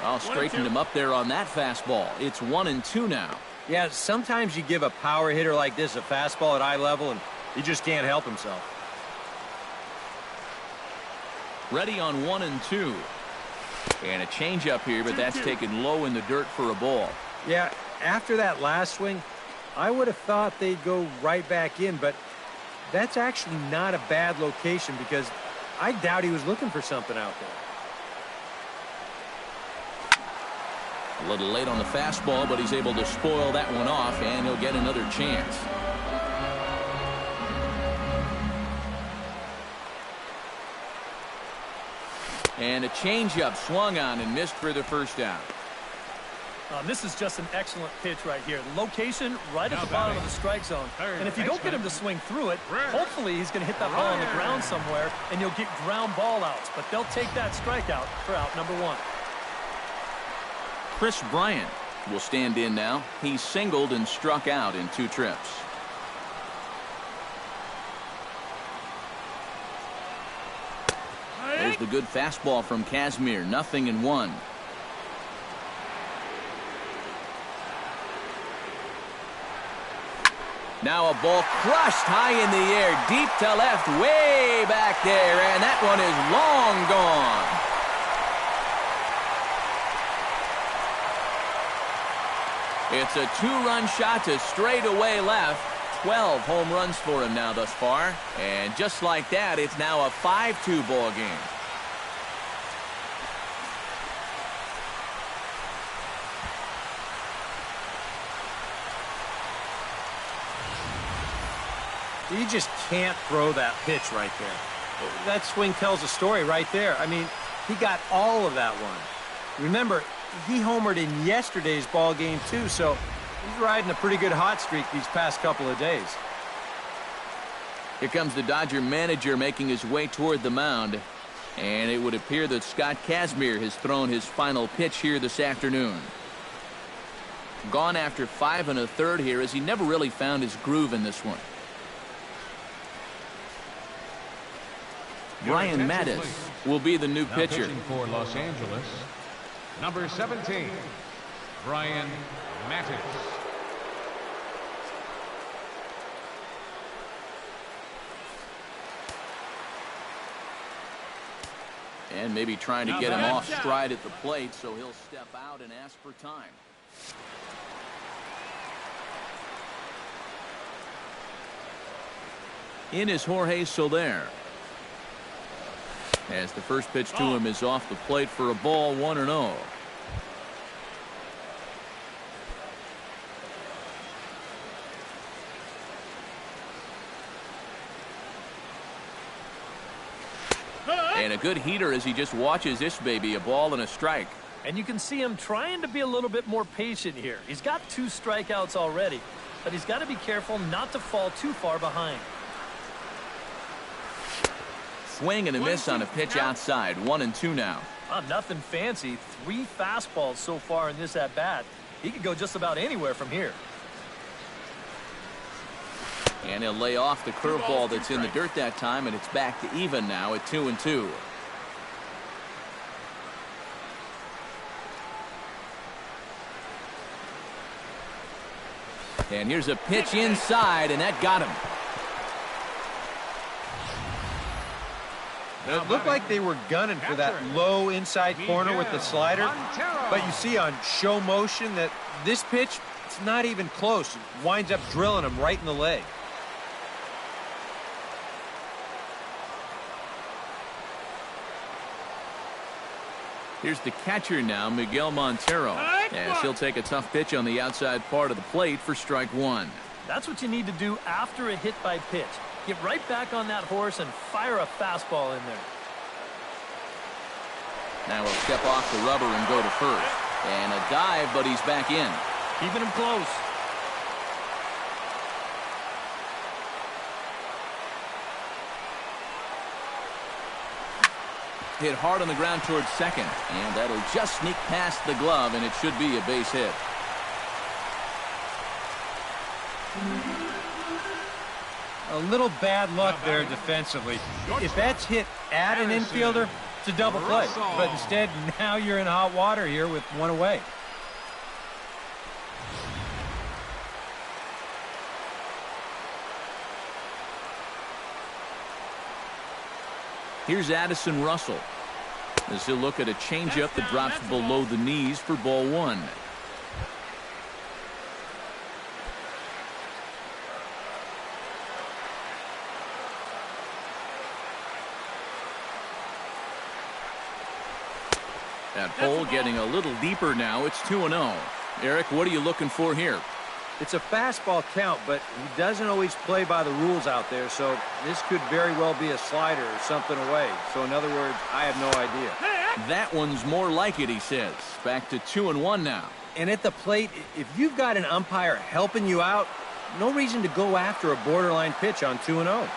I'll straighten him up there on that fastball. It's 1-2 now. Yeah, sometimes you give a power hitter like this a fastball at eye level, and he just can't help himself. Ready on 1-2. And a changeup here, but that's taken low in the dirt for a ball. Yeah, after that last swing, I would have thought they'd go right back in, but that's actually not a bad location because I doubt he was looking for something out there. A little late on the fastball, but he's able to spoil that one off, and he'll get another chance. And a changeup swung on and missed for the first out. This is just an excellent pitch right here. The location right at the bottom of the strike zone. And if you don't get him to swing through it, hopefully he's going to hit that ball on the ground somewhere, and you'll get ground ball outs. But they'll take that strikeout for out number 1. Chris Bryant will stand in now. He singled and struck out in 2 trips. There's the good fastball from Kazmir. 0-1. Now a ball crushed high in the air, deep to left, way back there, and that one is long gone. It's a 2-run shot to straightaway left. 12 home runs for him now thus far. And just like that, it's now a 5-2 ball game. You just can't throw that pitch right there. That swing tells a story right there. I mean, he got all of that one. Remember, he homered in yesterday's ball game too, so he's riding a pretty good hot streak these past couple of days. Here comes the Dodger manager making his way toward the mound, and it would appear that Scott Kazmir has thrown his final pitch here this afternoon. Gone after 5 1/3 here, as he never really found his groove in this one. Brian Mattis will be the new pitcher. Pitching for Los Angeles, number 17, Brian Mattis. And maybe trying to get him off stride at the plate, so he'll step out and ask for time. In is Jorge Soler. As the first pitch to him is off the plate for a ball, 1-0. And a good heater as he just watches this baby, a ball and a strike. And you can see him trying to be a little bit more patient here. He's got 2 strikeouts already, but he's got to be careful not to fall too far behind. Swing and a miss on a pitch outside. 1-2 now. Nothing fancy. 3 fastballs so far in this at-bat. He could go just about anywhere from here. And he'll lay off the curveball that's in the dirt that time, and it's back to even now at 2-2. And here's a pitch inside, and that got him. It looked like they were gunning for that low inside corner with the slider, but you see on show motion that this pitch, it's not even close. It winds up drilling him right in the leg. Here's the catcher now, Miguel Montero, as he'll take a tough pitch on the outside part of the plate for strike 1. That's what you need to do after a hit by pitch. Get right back on that horse and fire a fastball in there. Now he'll step off the rubber and go to first. And a dive, but he's back in. Keeping him close. Hit hard on the ground towards second. And that'll just sneak past the glove, and it should be a base hit. A little bad luck there defensively. If that's hit at an infielder, it's a double play. But instead, now you're in hot water here with one away. Here's Addison Russell, as he'll look at a changeup that drops below the knees for ball 1. That hole getting a little deeper now. It's 2-0. Eric, what are you looking for here? It's a fastball count, but he doesn't always play by the rules out there, so this could very well be a slider or something away. So in other words, I have no idea. That one's more like it, he says. Back to 2-1 now. And at the plate, if you've got an umpire helping you out, no reason to go after a borderline pitch on 2-0.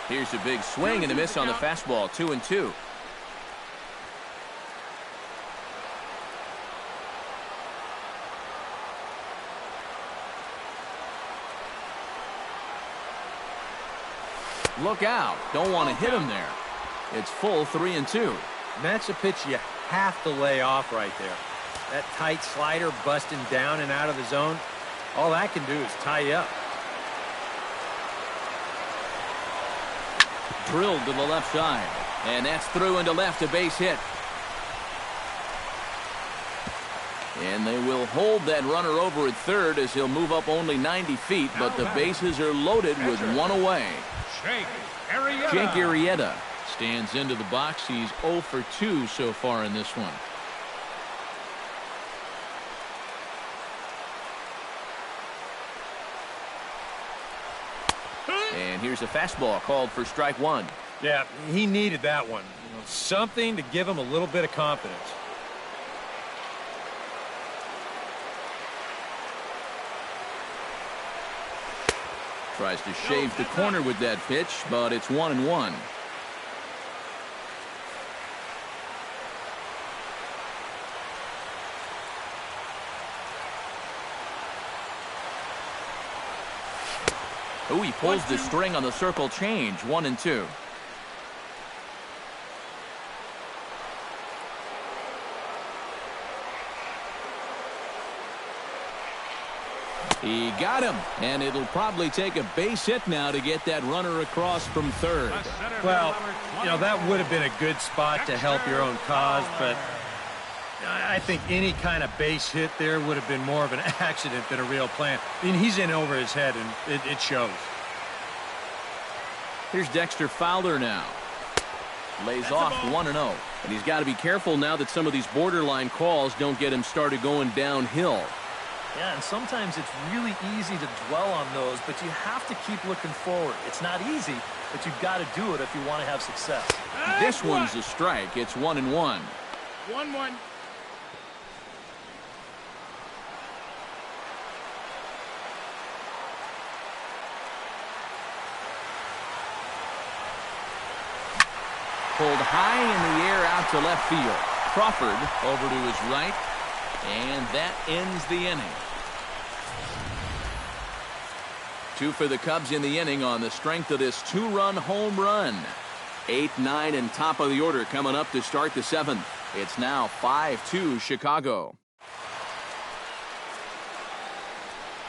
Here's a big swing and a miss on the fastball. 2-2. Look out. Don't want to hit him there. It's full 3-2. And that's a pitch you have to lay off right there. That tight slider busting down and out of the zone, all that can do is tie you up. Drilled to the left side. And that's through into left, a base hit. And they will hold that runner over at third as he'll move up only 90 feet, but the bases are loaded with one away. Jake Arrieta stands into the box. He's 0 for 2 so far in this one. And here's a fastball called for strike one. Yeah, he needed that one. Something to give him a little bit of confidence. Tries to shave the corner with that pitch, but it's 1-1. Oh, he pulls the string on the circle change. 1-2. He got him, and it'll probably take a base hit now to get that runner across from third. Well, that would have been a good spot to help your own cause, but I think any kind of base hit there would have been more of an accident than a real plan. I mean, he's in over his head, and it shows. Here's Dexter Fowler now. Lays off 1-0. And he's got to be careful now that some of these borderline calls don't get him started going downhill. Yeah, and sometimes it's really easy to dwell on those, but you have to keep looking forward. It's not easy, but you've got to do it if you want to have success. This one's a strike. It's 1-1. 1-1. Pulled high in the air out to left field. Crawford over to his right, and that ends the inning. 2 for the Cubs in the inning on the strength of this 2-run home run. 8, 9, and top of the order coming up to start the 7th. It's now 5-2 Chicago.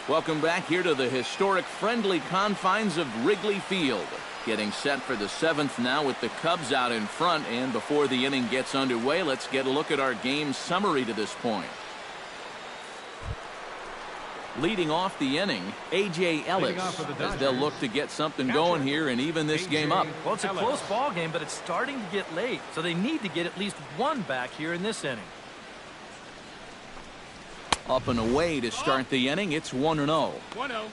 Welcome back here to the historic friendly confines of Wrigley Field. Getting set for the 7th now with the Cubs out in front, and before the inning gets underway, let's get a look at our game summary to this point. Leading off the inning, A.J. Ellis, as they'll look to get something going here and even this game up. Well, it's a close ball game, but it's starting to get late, so they need to get at least one back here in this inning. Up and away to start the inning, it's 1-0. 1-0.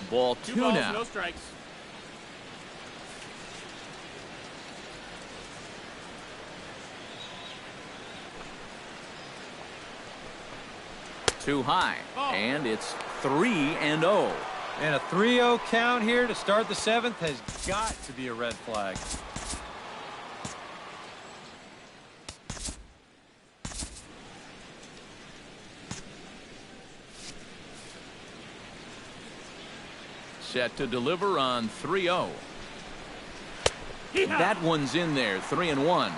Ball 2 2 balls, now. no strikes. Too high, and it's 3-0. And a 3-0 count here to start the 7th has got to be a red flag. Set to deliver on 3-0. That one's in there, 3-1.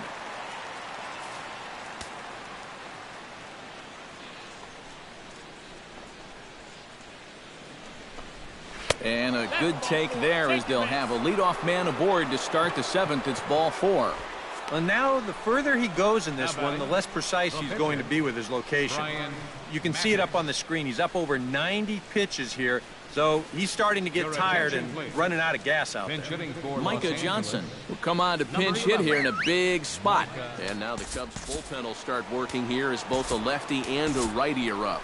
And a good take there as they'll have a leadoff man aboard to start the 7th. It's ball 4. Well, now the further he goes in this one, the less precise he's going to be with his location. You can see it up on the screen. He's up over 90 pitches here, so he's starting to get tired and running out of gas out there. Micah Johnson will come on to pinch hit here in a big spot. And now the Cubs bullpen will start working here as both a lefty and a righty are up.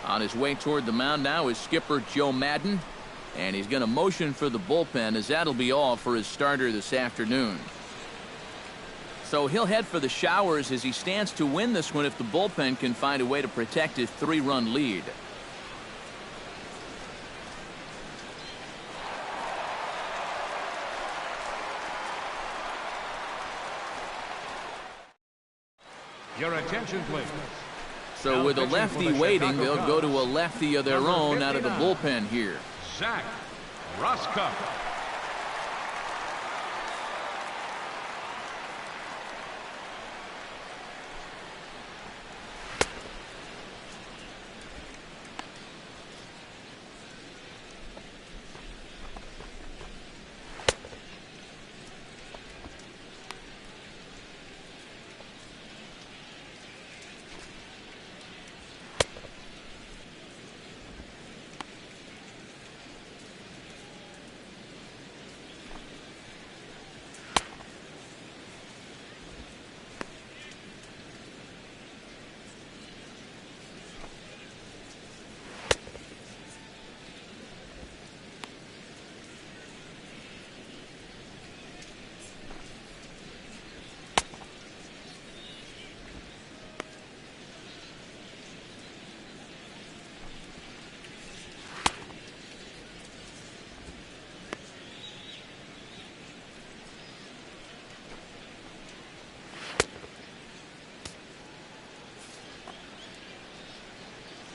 On his way toward the mound now is skipper Joe Madden. And he's going to motion for the bullpen, as that'll be all for his starter this afternoon. So he'll head for the showers as he stands to win this one if the bullpen can find a way to protect his 3-run lead. Your attention, please. So with a lefty waiting, they'll go to a lefty of their own out of the bullpen here. Zach Roscoe.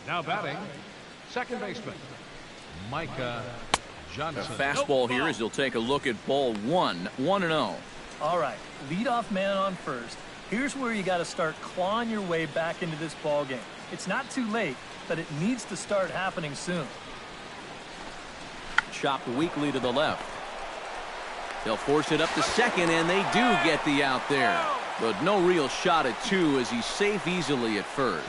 Now batting, second baseman, Micah Johnson. A fastball here as he'll take a look at ball one. 1-0. All right, leadoff man on first. Here's where you got to start clawing your way back into this ball game. It's not too late, but it needs to start happening soon. Chopped weakly to the left. They'll force it up to second, and they do get the out there. But no real shot at two as he's safe easily at first.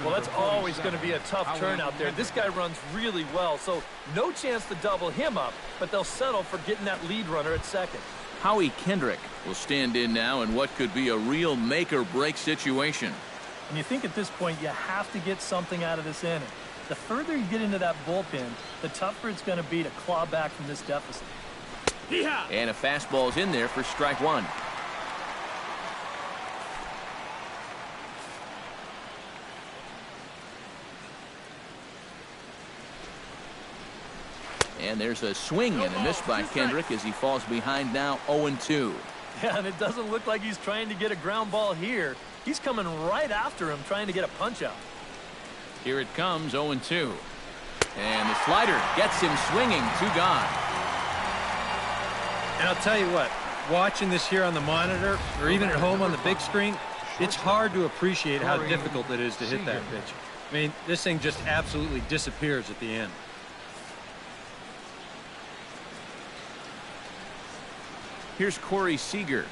Well, that's always going to be a tough turn out there. This guy runs really well, so no chance to double him up, but they'll settle for getting that lead runner at second. Howie Kendrick will stand in now in what could be a real make-or-break situation. And you think at this point you have to get something out of this inning. The further you get into that bullpen, the tougher it's going to be to claw back from this deficit. And a fastball's in there for strike one. And there's a swing and a miss by Kendrick as he falls behind now 0-2. Yeah, and it doesn't look like he's trying to get a ground ball here. He's coming right after him trying to get a punch out. Here it comes, 0-2. And the slider gets him swinging, 2 gone. And I'll tell you what, watching this here on the monitor or even at home on the big screen, it's hard to appreciate how difficult it is to hit that pitch. I mean, this thing just absolutely disappears at the end. Here's Corey Seager.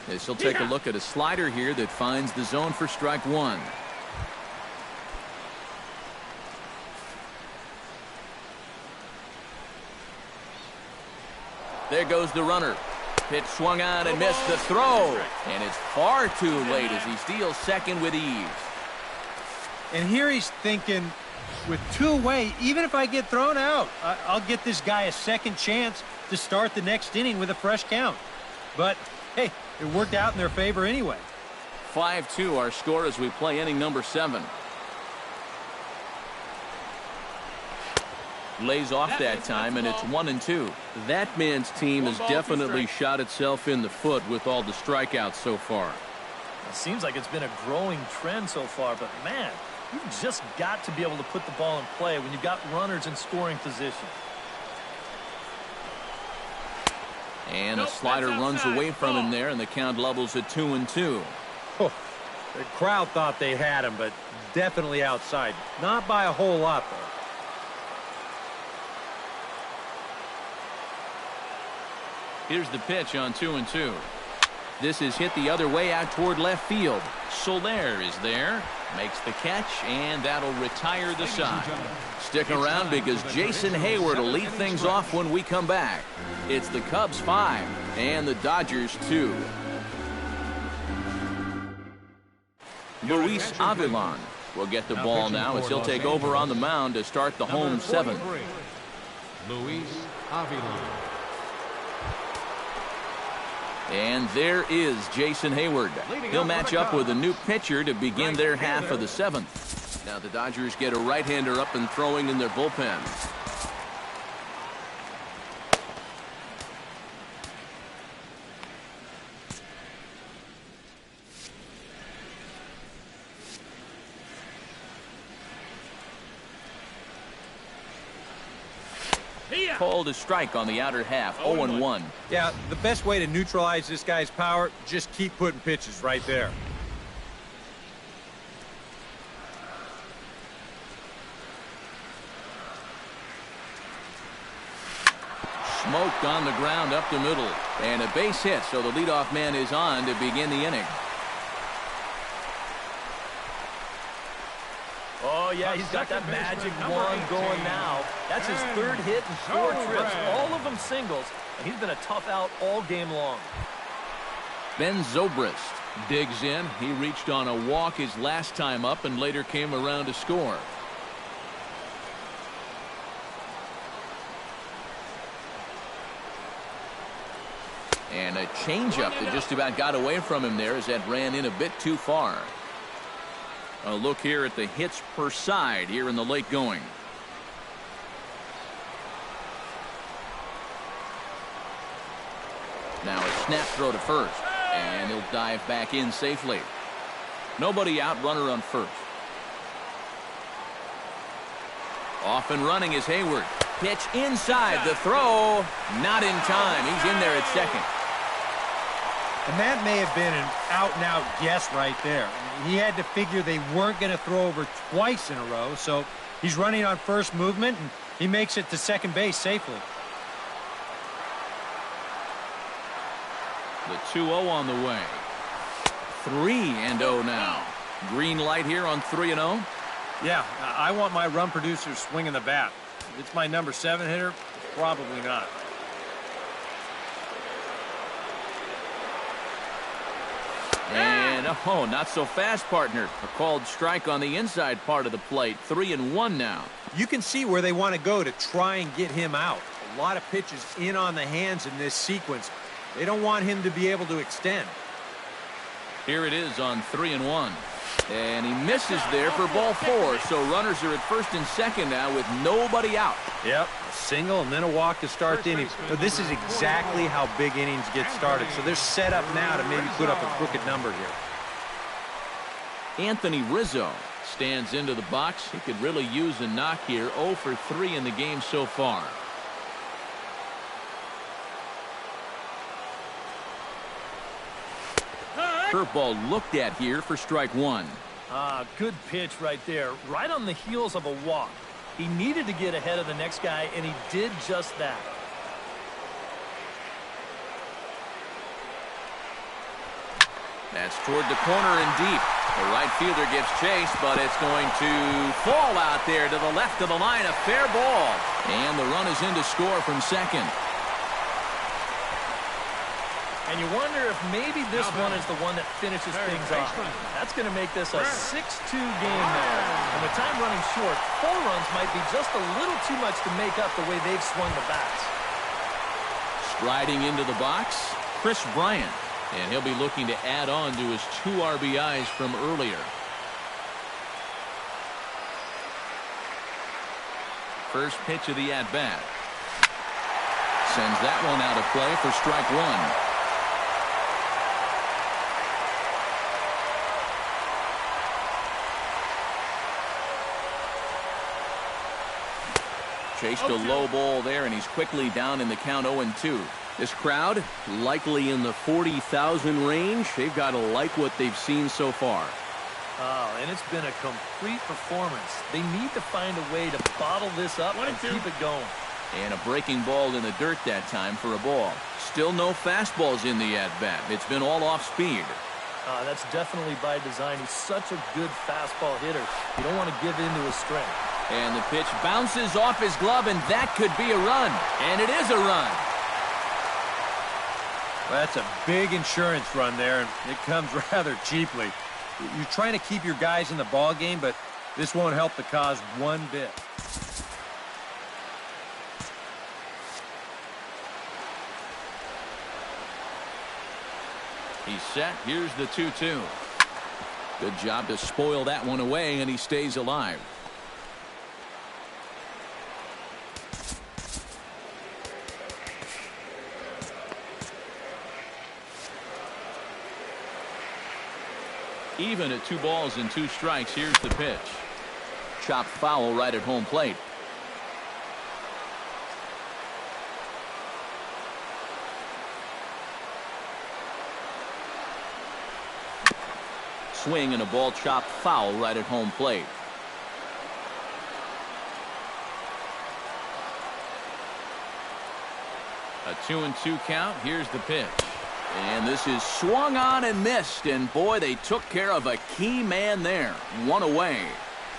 As he'll take a look at a slider here that finds the zone for strike one. There goes the runner. Pitch swung on and missed the throw. And it's far too late as he steals second with ease. And here he's thinking, with 2 away, even if I get thrown out, I'll get this guy a second chance to start the next inning with a fresh count. But, hey, it worked out in their favor anyway. 5-2 our score as we play inning number 7. Lays off that time, and it's 1-2. That man's team has definitely shot itself in the foot with all the strikeouts so far. It seems like it's been a growing trend so far, but man, you've just got to be able to put the ball in play when you've got runners in scoring position. And a slider runs away from him there, and the count levels at 2-2. Oh, the crowd thought they had him, but definitely outside. Not by a whole lot, though. Here's the pitch on 2-2. This is hit the other way out toward left field. Soler is there, makes the catch, and that'll retire the side. Stick around because Jason Heyward will lead things off when we come back. It's the Cubs 5 and the Dodgers 2. Luis Avilan will get the ball now as he'll take over on the mound to start the home 7th. Luis Avilan. And there is Jason Heyward. He'll match up with a new pitcher to begin their half of the 7th. Now the Dodgers get a right-hander up and throwing in their bullpen. Called a strike on the outer half, 0-1. Yeah, the best way to neutralize this guy's power, just keep putting pitches right there. Smoked on the ground up the middle. And a base hit, so the leadoff man is on to begin the inning. Oh, yeah, he's got that magic one going now. That's his 3rd hit in 4 trips, all of them singles, and he's been a tough out all game long. Ben Zobrist digs in. He reached on a walk his last time up and later came around to score. And a changeup that just about got away from him there as that ran in a bit too far. A look here at the hits per side here in the late going. Now a snap throw to first, and he'll dive back in safely. Nobody out, runner on first. Off and running is Heyward. Pitch inside, the throw, not in time. He's in there at second. And that may have been an out-and-out guess right there. He had to figure they weren't going to throw over twice in a row, so he's running on first movement, and he makes it to second base safely. The 2-0 on the way. 3-0 now. Green light here on 3-0. Yeah, I want my run producer swinging the bat. If it's my number 7 hitter, probably not. And, oh, not so fast, partner. A called strike on the inside part of the plate. 3-1 now. You can see where they want to go to try and get him out. A lot of pitches in on the hands in this sequence. They don't want him to be able to extend. Here it is on 3-1. And he misses there for ball 4. So runners are at first and second now with nobody out. Yep, a single and then a walk to start the inning. So this is exactly how big innings get started. So they're set up now to maybe put up a crooked number here. Anthony Rizzo stands into the box. He could really use a knock here. 0 for 3 in the game so far. Curveball looked at here for strike 1. Good pitch right there, right on the heels of a walk. He needed to get ahead of the next guy, and he did just that. That's toward the corner and deep. The right fielder gives chase, but it's going to fall out there to the left of the line. A fair ball. And the run is in to score from second. And you wonder if maybe this one is the one that finishes things off. That's going to make this a 6-2 game now. And with time running short, 4 runs might be just a little too much to make up the way they've swung the bats. Striding into the box, Chris Bryant. And he'll be looking to add on to his 2 RBIs from earlier. First pitch of the at-bat. Sends that one out of play for strike 1. Chased a low ball there, and he's quickly down in the count 0-2. This crowd, likely in the 40,000 range. They've got to like what they've seen so far. Oh, and it's been a complete performance. They need to find a way to bottle this up and keep it going. And a breaking ball in the dirt that time for a ball. Still no fastballs in the at-bat. It's been all off speed. That's definitely by design. He's such a good fastball hitter. You don't want to give in to his strength. And the pitch bounces off his glove, and that could be a run. And it is a run. Well, that's a big insurance run there, and it comes rather cheaply. You're trying to keep your guys in the ball game, but this won't help the cause one bit. He's set. Here's the 2-2. Good job to spoil that one away, and he stays alive. Even at 2 balls and 2 strikes. Here's the pitch. Chopped foul right at home plate. Swing and a ball chopped foul right at home plate. A 2-2 count. Here's the pitch. And this is swung on and missed. And boy, they took care of a key man there. 1 away.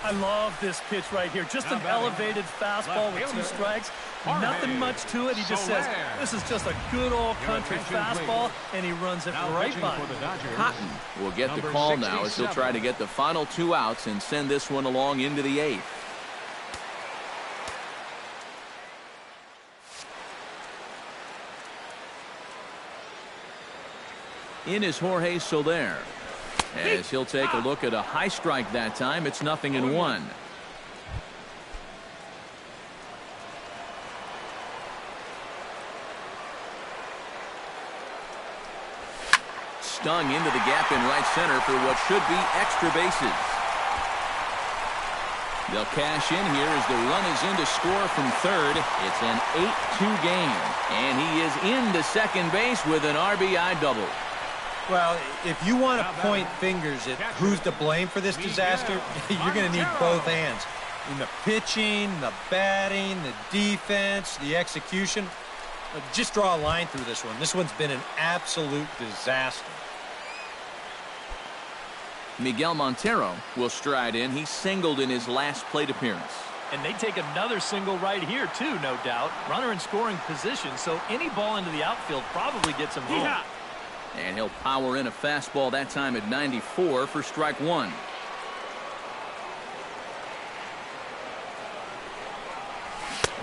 I love this pitch right here. Just an elevated fastball with 2 strikes. Nothing much to it. He just says, this is just a good old country fastball, and he runs it right by. Cotton will get the call now as he'll try to get the final 2 outs and send this one along into the 8th. In is Jorge Soler. As he'll take a look at a high strike that time. It's 0-1. Stung into the gap in right center for what should be extra bases. They'll cash in here as the run is in to score from third. It's an 8-2 game. And he is into second base with an RBI double. Well, if you want to point fingers at who's to blame for this disaster, you're going to need both hands. In the pitching, the batting, the defense, the execution. Just draw a line through this one. This one's been an absolute disaster. Miguel Montero will stride in. He singled in his last plate appearance. And they take another single right here, too, no doubt. Runner in scoring position, so any ball into the outfield probably gets him home. And he'll power in a fastball that time at 94 for strike 1.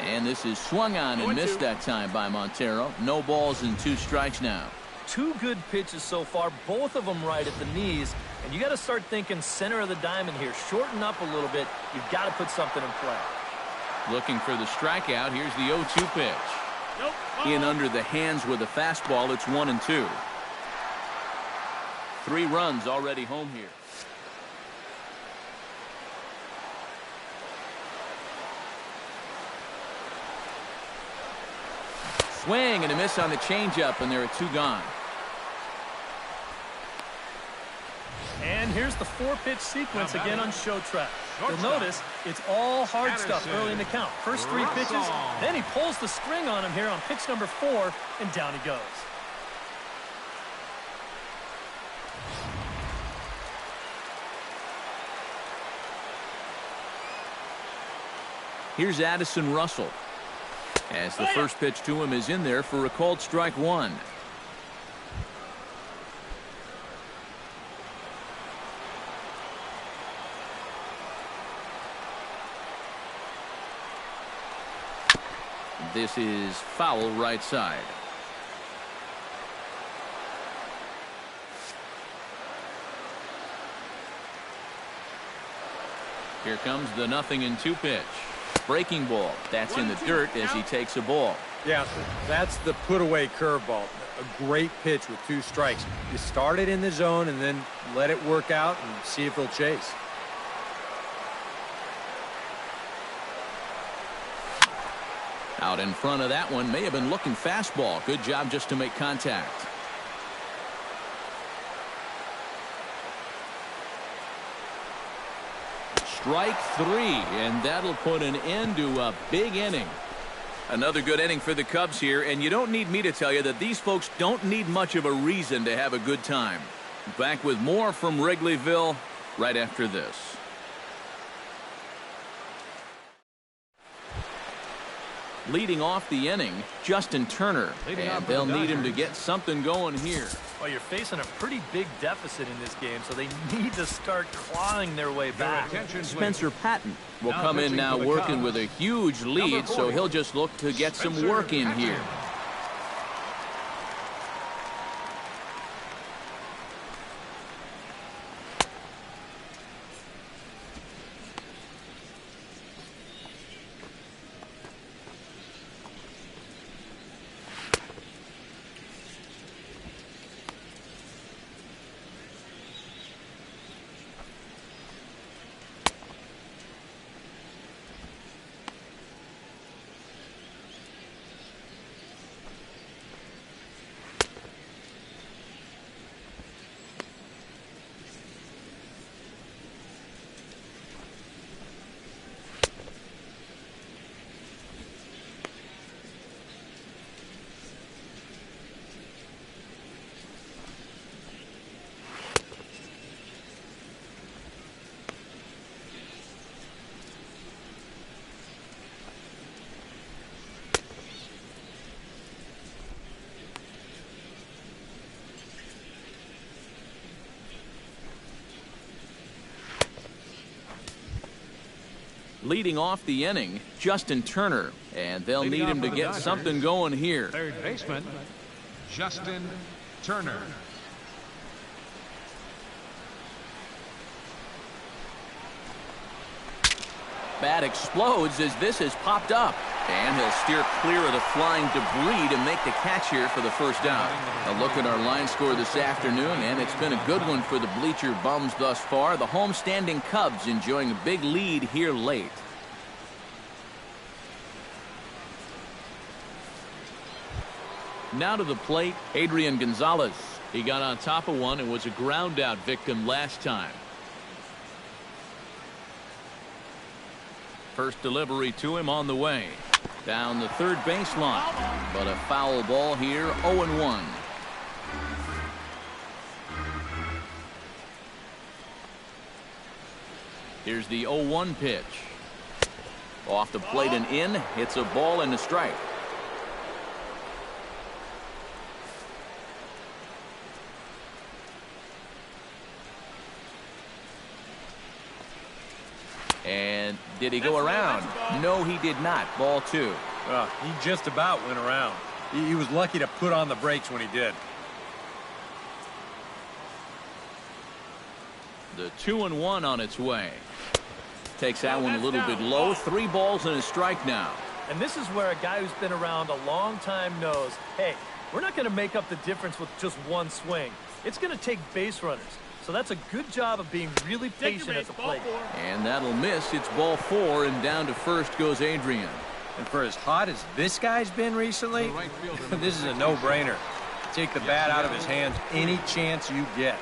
And this is swung on and missed that time by Montero. No balls and 2 strikes now. 2 good pitches so far, both of them right at the knees. And you got to start thinking center of the diamond here. Shorten up a little bit. You've got to put something in play. Looking for the strikeout. Here's the 0-2 pitch. Nope. In under the hands with a fastball. It's 1-2. 3 runs already home here. Swing and a miss on the changeup, and there are 2 gone. And here's the 4-pitch sequence again on Show Track. You'll notice it's all hard stuff early in the count. First 3 pitches, then he pulls the string on him here on pitch number 4, and down he goes. Here's Addison Russell. As the first pitch to him is in there for a called strike 1. This is foul right side. Here comes the 0-2 pitch. Breaking ball. That's in the dirt as he takes a ball. Yeah, that's the put-away curveball. A great pitch with 2 strikes. You start it in the zone and then let it work out and see if he'll chase. Out in front of that one. May have been looking fastball. Good job just to make contact. Strike 3, and that'll put an end to a big inning. Another good inning for the Cubs here, and you don't need me to tell you that these folks don't need much of a reason to have a good time. Back with more from Wrigleyville right after this. Leading off the inning, Justin Turner, and they'll need him to get something going here. Well, you're facing a pretty big deficit in this game, so they need to start clawing their way back. Spencer Patton will come in now working with a huge lead, so he'll just look to get some work in here. Leading off the inning, Justin Turner, and they'll need him to get something going here. Third baseman, Justin Turner. Bat explodes as this has popped up, and he'll steer clear of the flying debris to make the catch here for the first out. A look at our line score this afternoon, and it's been a good one for the bleacher bums thus far. The home-standing Cubs enjoying a big lead here late. Now to the plate, Adrian Gonzalez. He got on top of one and was a ground-out victim last time. First delivery to him on the way. Down the third baseline. But a foul ball here, 0-1. Here's the 0-1 pitch. Off the plate and in. Hits a ball and a strike. And did he go around? No, he did not. Ball two. He just about went around. He was lucky to put on the brakes when he did. The 2-1 on its way. Takes that one a little bit low. 3 balls and a strike now. And this is where a guy who's been around a long time knows, hey, we're not going to make up the difference with just one swing. It's going to take base runners. So that's a good job of being really patient at the plate. And that'll miss. It's ball 4, and down to first goes Adrian. And for as hot as this guy's been recently, this is a no-brainer. Take the bat out of his hands any chance you get.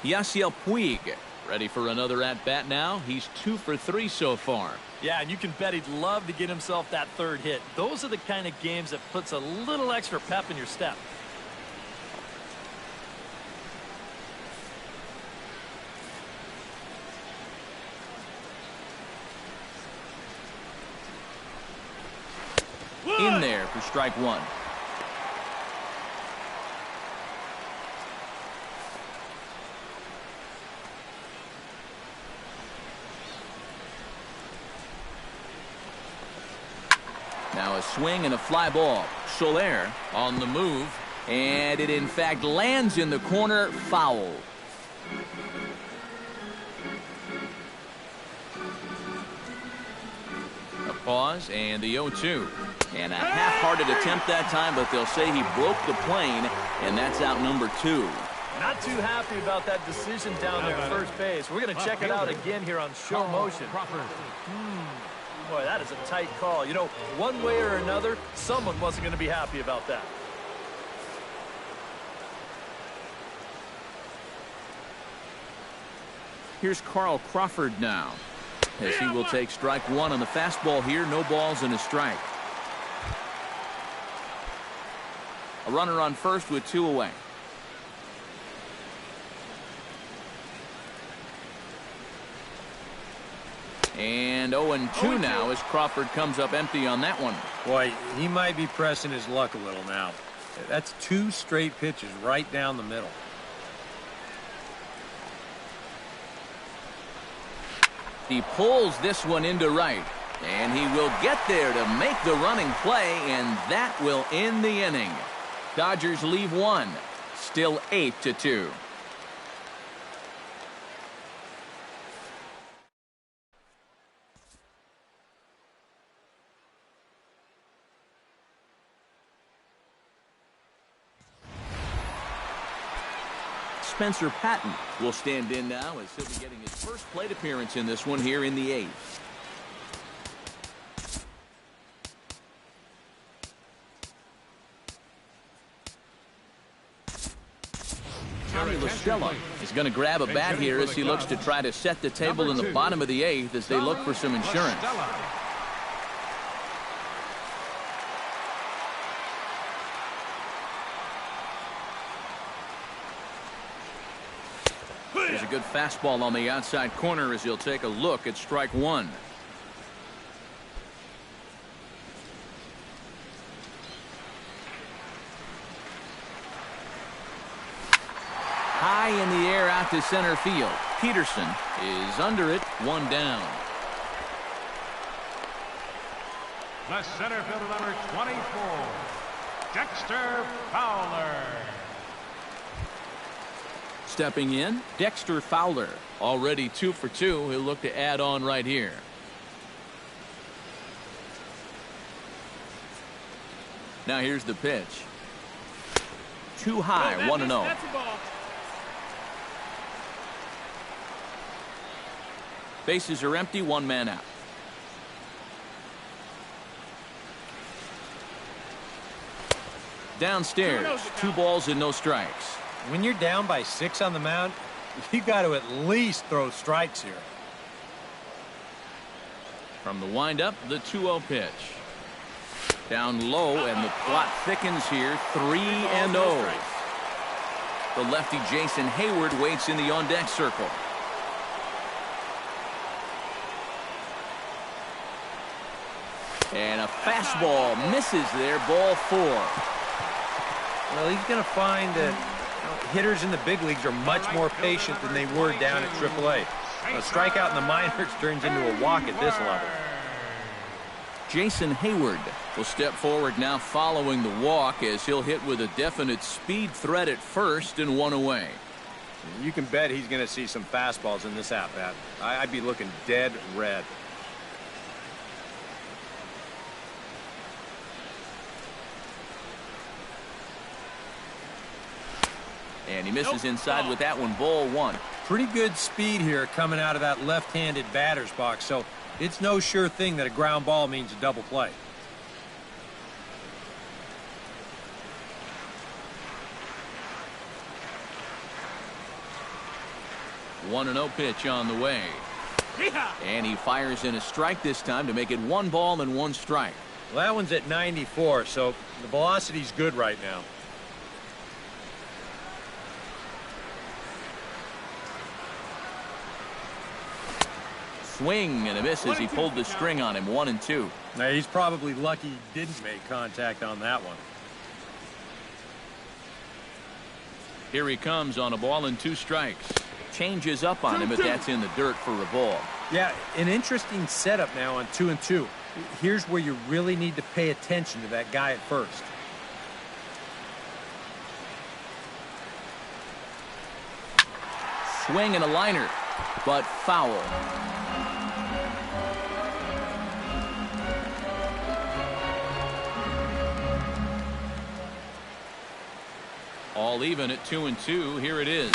Yasiel Puig ready for another at-bat now. He's 2 for 3 so far. Yeah, and you can bet he'd love to get himself that third hit. Those are the kind of games that puts a little extra pep in your step. In there for strike 1. Now a swing and a fly ball. Soler on the move, and it in fact lands in the corner. Foul. A pause and the 0-2. And a half-hearted attempt that time, but they'll say he broke the plane, and that's out number 2. Not too happy about that decision down there at first base. We're going to check it out again here on show motion. Boy, that is a tight call. You know, one way or another, someone wasn't going to be happy about that. Here's Carl Crawford now. as he will take strike one on the fastball here. No balls and a strike. A runner on first with 2 away. And 0-2 now as Crawford comes up empty on that one. Boy, he might be pressing his luck a little now. That's 2 straight pitches right down the middle. He pulls this one into right, and he will get there to make the running play, and that will end the inning. Dodgers leave 1, still 8-2. Spencer Patton will stand in now as he'll be getting his first plate appearance in this one here in the 8th. Johnny LaStella is going to grab a bat here as he looks to try to set the table in the bottom of the 8th as they look for some insurance. There's a good fastball on the outside corner as he'll take a look at strike one. High in the air out to center field. Peterson is under it, 1 down. The center fielder, number 24, Dexter Fowler. Stepping in, Dexter Fowler. Already 2 for 2. He'll look to add on right here. Now here's the pitch. Too high, 1-0. That's a ball. Bases are empty, 1 man out. Downstairs, 2 balls and no strikes. When you're down by 6 on the mound, you got to at least throw strikes here. From the windup, the 2-0 pitch. Down low, and the plot thickens here, 3-0. The lefty Jason Hayward waits in the on-deck circle. And a fastball misses there, ball 4. Well, he's going to find that hitters in the big leagues are much more patient than they were down at AAA. A strikeout in the minors turns into a walk at this level. Jason Hayward will step forward now following the walk as he'll hit with a definite speed threat at first and 1 away. You can bet he's going to see some fastballs in this at-bat. I'd be looking dead red. And he misses inside with that one, ball 1. Pretty good speed here coming out of that left-handed batter's box, so it's no sure thing that a ground ball means a double play. One 1-0 pitch on the way. And he fires in a strike this time to make it 1 ball and 1 strike. Well, that one's at 94, so the velocity's good right now. Swing and a miss as he pulled the string on him, 1-2. Now, he's probably lucky he didn't make contact on that one. Here he comes on a ball and 2 strikes. Changes up on him, but that's in the dirt for a ball. Yeah, an interesting setup now on 2-2. Here's where you really need to pay attention to that guy at first. Swing and a liner, but foul. All even at 2-2. Here it is.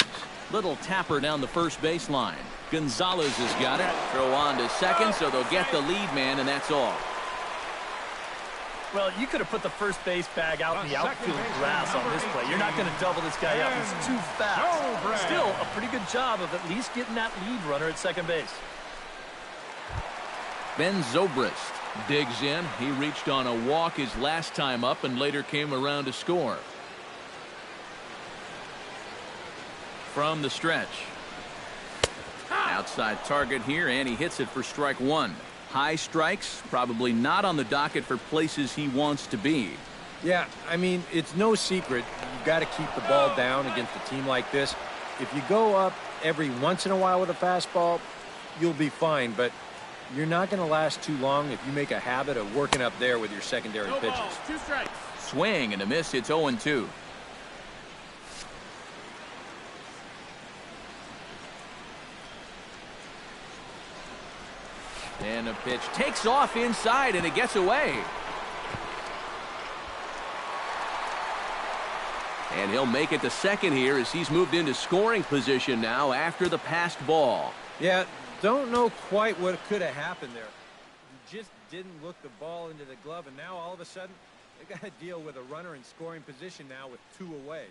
Little tapper down the first baseline. Gonzalez has got it. Throw on to second, so they'll get the lead man, and that's all. Well, you could have put the first base bag out in the outfield grass on this play. You're not going to double this guy up. He's too fast. Still, a pretty good job of at least getting that lead runner at second base. Ben Zobrist digs in. He reached on a walk his last time up and later came around to score. From the stretch. Outside target here, and he hits it for strike one. High strikes, probably not on the docket for places he wants to be. Yeah, I mean, it's no secret. You've got to keep the ball down against a team like this. If you go up every once in a while with a fastball, you'll be fine, but you're not going to last too long if you make a habit of working up there with your secondary No pitches. ball, 2 strikes. Swing and a miss. It's 0-2. And a pitch takes off inside, and it gets away. And he'll make it to second here as he's moved into scoring position now after the passed ball. Yeah, don't know quite what could have happened there. He just didn't look the ball into the glove, and now all of a sudden, they got to deal with a runner in scoring position now with 2 away.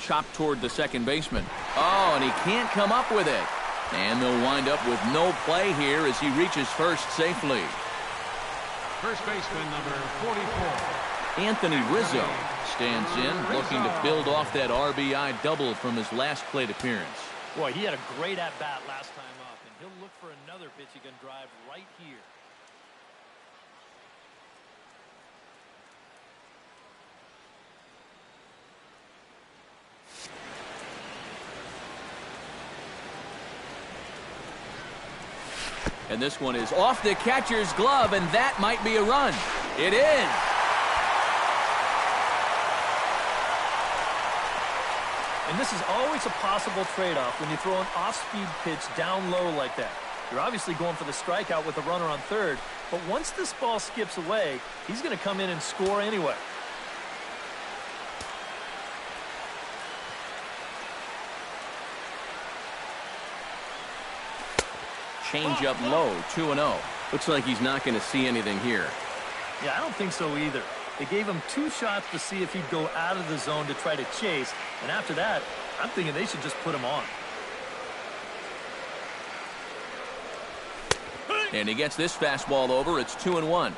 Chopped toward the second baseman. Oh, and he can't come up with it. And they'll wind up with no play here as he reaches first safely. First baseman number 44. Anthony Rizzo stands in, looking to build off that RBI double from his last plate appearance. Boy, he had a great at-bat last time up, and he'll look for another pitch he can drive right here. And this one is off the catcher's glove, and that might be a run. It is. And this is always a possible trade-off when you throw an off-speed pitch down low like that. You're obviously going for the strikeout with a runner on third, but once this ball skips away, he's going to come in and score anyway. Change up low, 2-0. Looks like he's not going to see anything here. Yeah, I don't think so either. They gave him 2 shots to see if he'd go out of the zone to try to chase, and after that, I'm thinking they should just put him on. And he gets this fastball over. It's 2-1.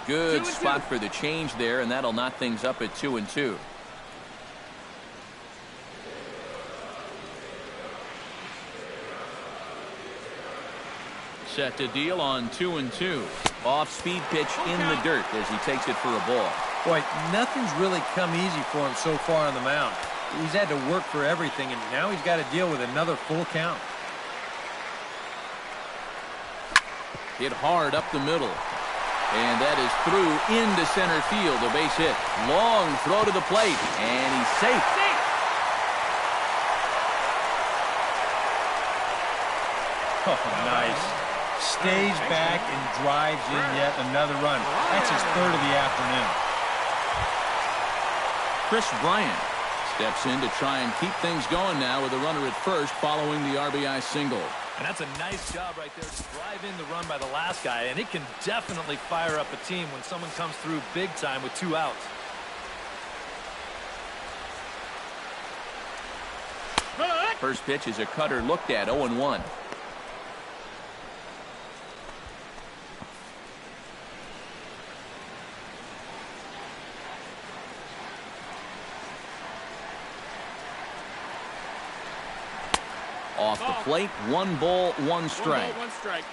Good spot for the change there, and that'll knot things up at 2-2. Set to deal on 2-2. Off-speed pitch in the dirt as he takes it for a ball. Boy, nothing's really come easy for him so far on the mound. He's had to work for everything, and now he's got to deal with another full count. Hit hard up the middle. And that is through into center field. A base hit. Long throw to the plate. And he's safe. Oh, nice. Stays back and drives in yet another run. That's his third of the afternoon. Chris Bryant steps in to try and keep things going now with a runner at first following the RBI single. And that's a nice job right there to drive in the run by the last guy, and it can definitely fire up a team when someone comes through big time with 2 outs. First pitch is a cutter looked at, 0-1. Off the plate, 1 ball, 1 strike. 1 ball, 1 strike.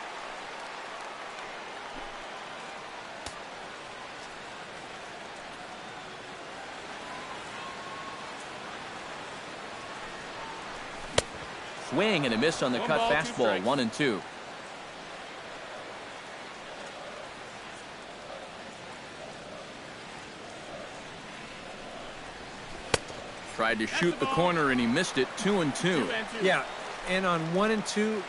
Swing and a miss on the cut fastball, 1-2. Tried to shoot the corner and he missed it, 2-2. Yeah, and on 1 and 2,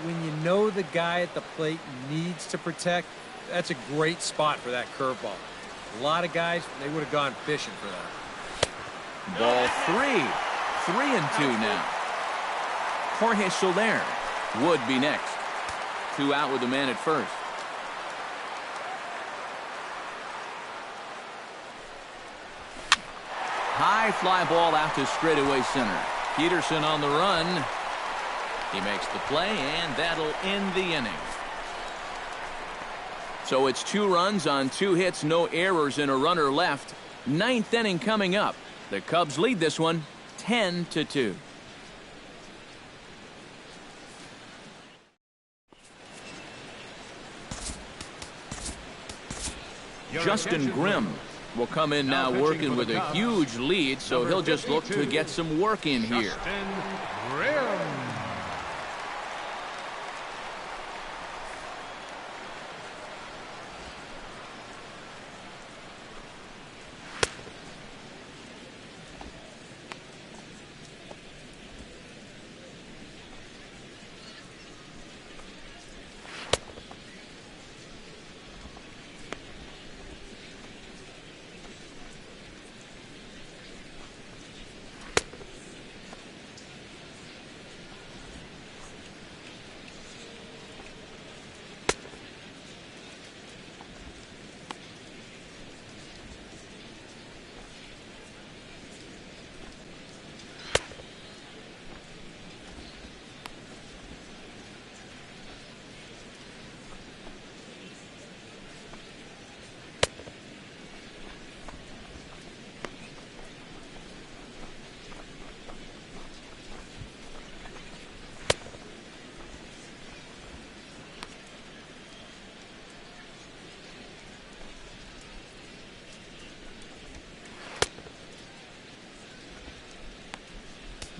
when you know the guy at the plate needs to protect, that's a great spot for that curveball. A lot of guys, they would have gone fishing for that. Ball 3. 3-2 now. Jorge Soler Wood be next. 2 out with the man at first. High fly ball out to straightaway center. Peterson on the run. He makes the play, and that'll end the inning. So it's 2 runs on 2 hits, no errors, and a runner left. 9th inning coming up. The Cubs lead this one 10-2. Justin Grimm will come in now working with a huge lead, so he'll just look to get some work in here. Justin Grimm.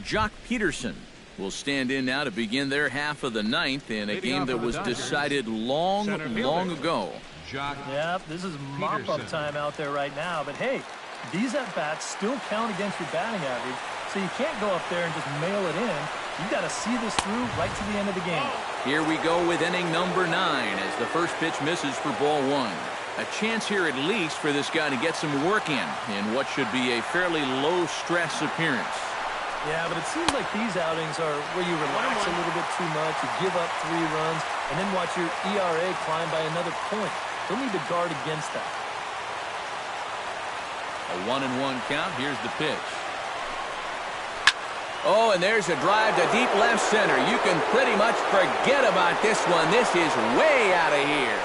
Jock Peterson will stand in now to begin their half of the 9th in a game that was decided long ago. Yep, this is mop-up time out there right now. But, hey, these at-bats still count against your batting average, so you can't go up there and just mail it in. You've got to see this through right to the end of the game. Here we go with inning number 9 as the first pitch misses for ball 1. A chance here at least for this guy to get some work in what should be a fairly low-stress appearance. Yeah, but it seems like these outings are where you relax a little bit too much, you give up 3 runs, and then watch your ERA climb by another point. You'll need to guard against that. A 1-1 count. Here's the pitch. Oh, and there's a drive to deep left center. You can pretty much forget about this one. This is way out of here.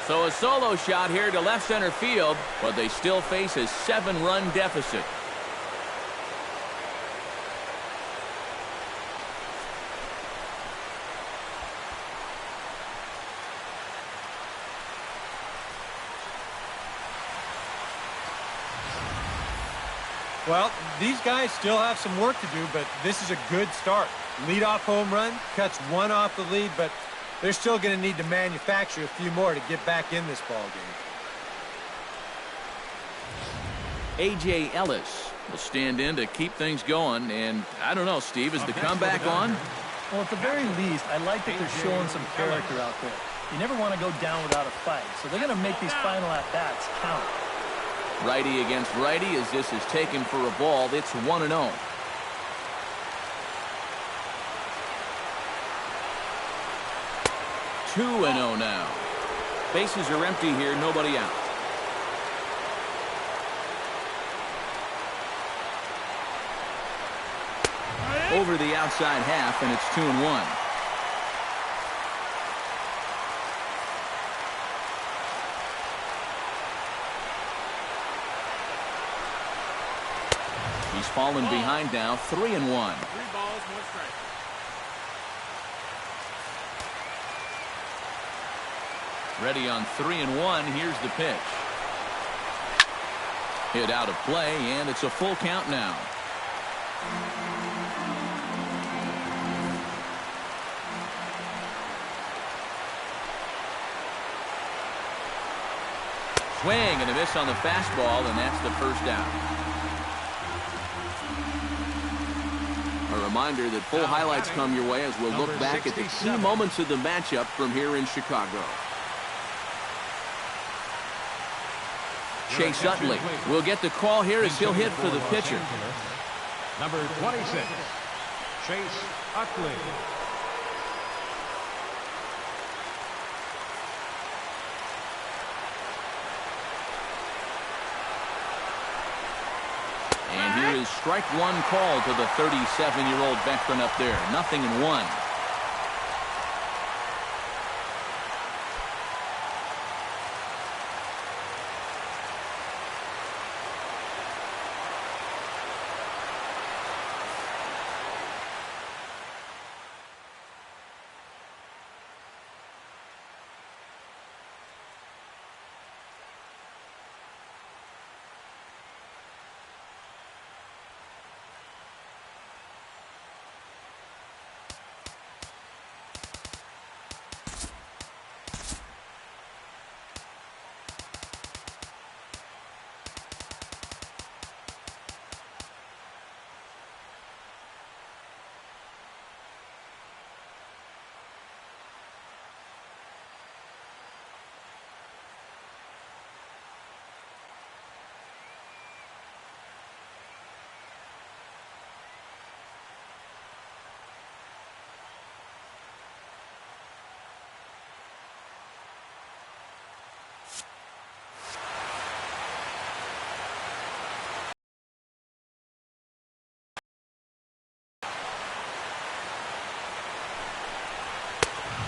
So a solo shot here to left center field, but they still face a 7-run deficit. Well, these guys still have some work to do, but this is a good start. Leadoff home run, cuts 1 off the lead, but they're still going to need to manufacture a few more to get back in this ball game. A.J. Ellis will stand in to keep things going, and I don't know, Steve, is the comeback on? Well, at the very least, I like that they're showing some character out there. You never want to go down without a fight, so they're going to make these final at-bats count. Righty against righty as this is taken for a ball. It's 1-0. Two and 0 now. Bases are empty here, nobody out. Over the outside half, and it's 2-1. He's fallen behind now, 3-1. 3 balls, 1 strike. Ready on 3-1. Here's the pitch. Hit out of play, and it's a full count now. Swing and a miss on the fastball, and that's the first out. A reminder that full highlights come your way as we'll look back at the key moments of the matchup from here in Chicago. Chase Utley will get the call here as he'll hit for the pitcher. Number 26, Chase Utley. And here is strike one call to the 37-year-old veteran up there. 0-1.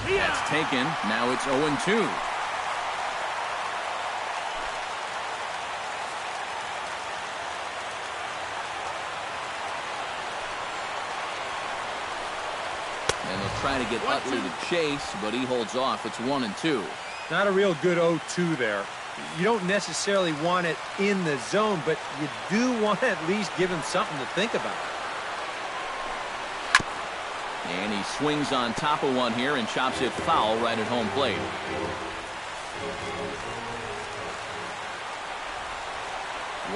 That's taken. Now it's 0-2. And they'll try to get Utley to chase, but he holds off. It's 1-2. Not a real good 0-2 there. You don't necessarily want it in the zone, but you do want to at least give him something to think about. And he swings on top of one here and chops it foul right at home plate.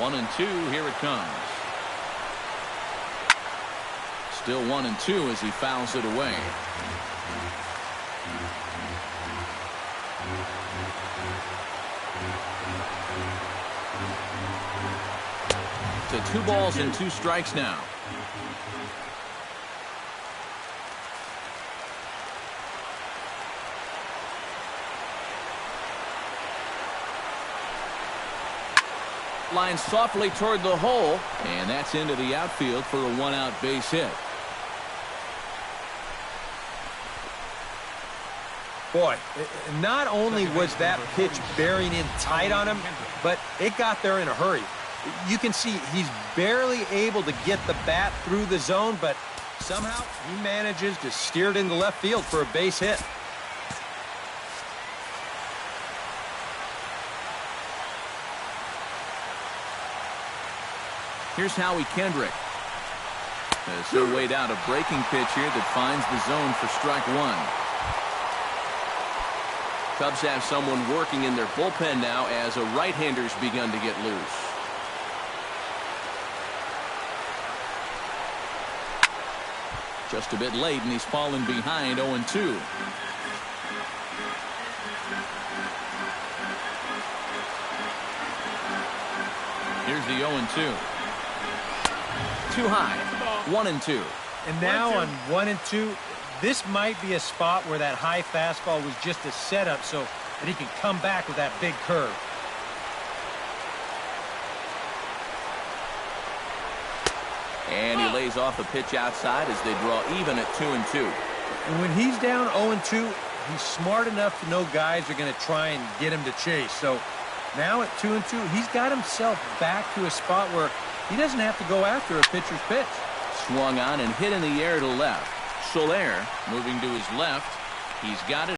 One and two, here it comes. Still 1-2 as he fouls it away. To 2 balls and 2 strikes now. Line softly toward the hole, and that's into the outfield for a 1-out base hit. Boy, not only was that pitch bearing in tight on him, but it got there in a hurry. You can see he's barely able to get the bat through the zone, but somehow he manages to steer it into left field for a base hit. Here's Howie Kendrick. As he'll wait out a breaking pitch here that finds the zone for strike one. Cubs have someone working in their bullpen now as a right-hander's begun to get loose. Just a bit late, and he's fallen behind 0-2. Here's the 0-2. Too high. 1-2. And now on 1-2, this might be a spot where that high fastball was just a setup so that he can come back with that big curve. And he lays off a pitch outside as they draw even at 2-2. And when he's down 0-2, he's smart enough to know guys are going to try and get him to chase. So now at 2-2, he's got himself back to a spot where he doesn't have to go after a pitcher's pitch. Swung on and hit in the air to left. Soler moving to his left. He's got it.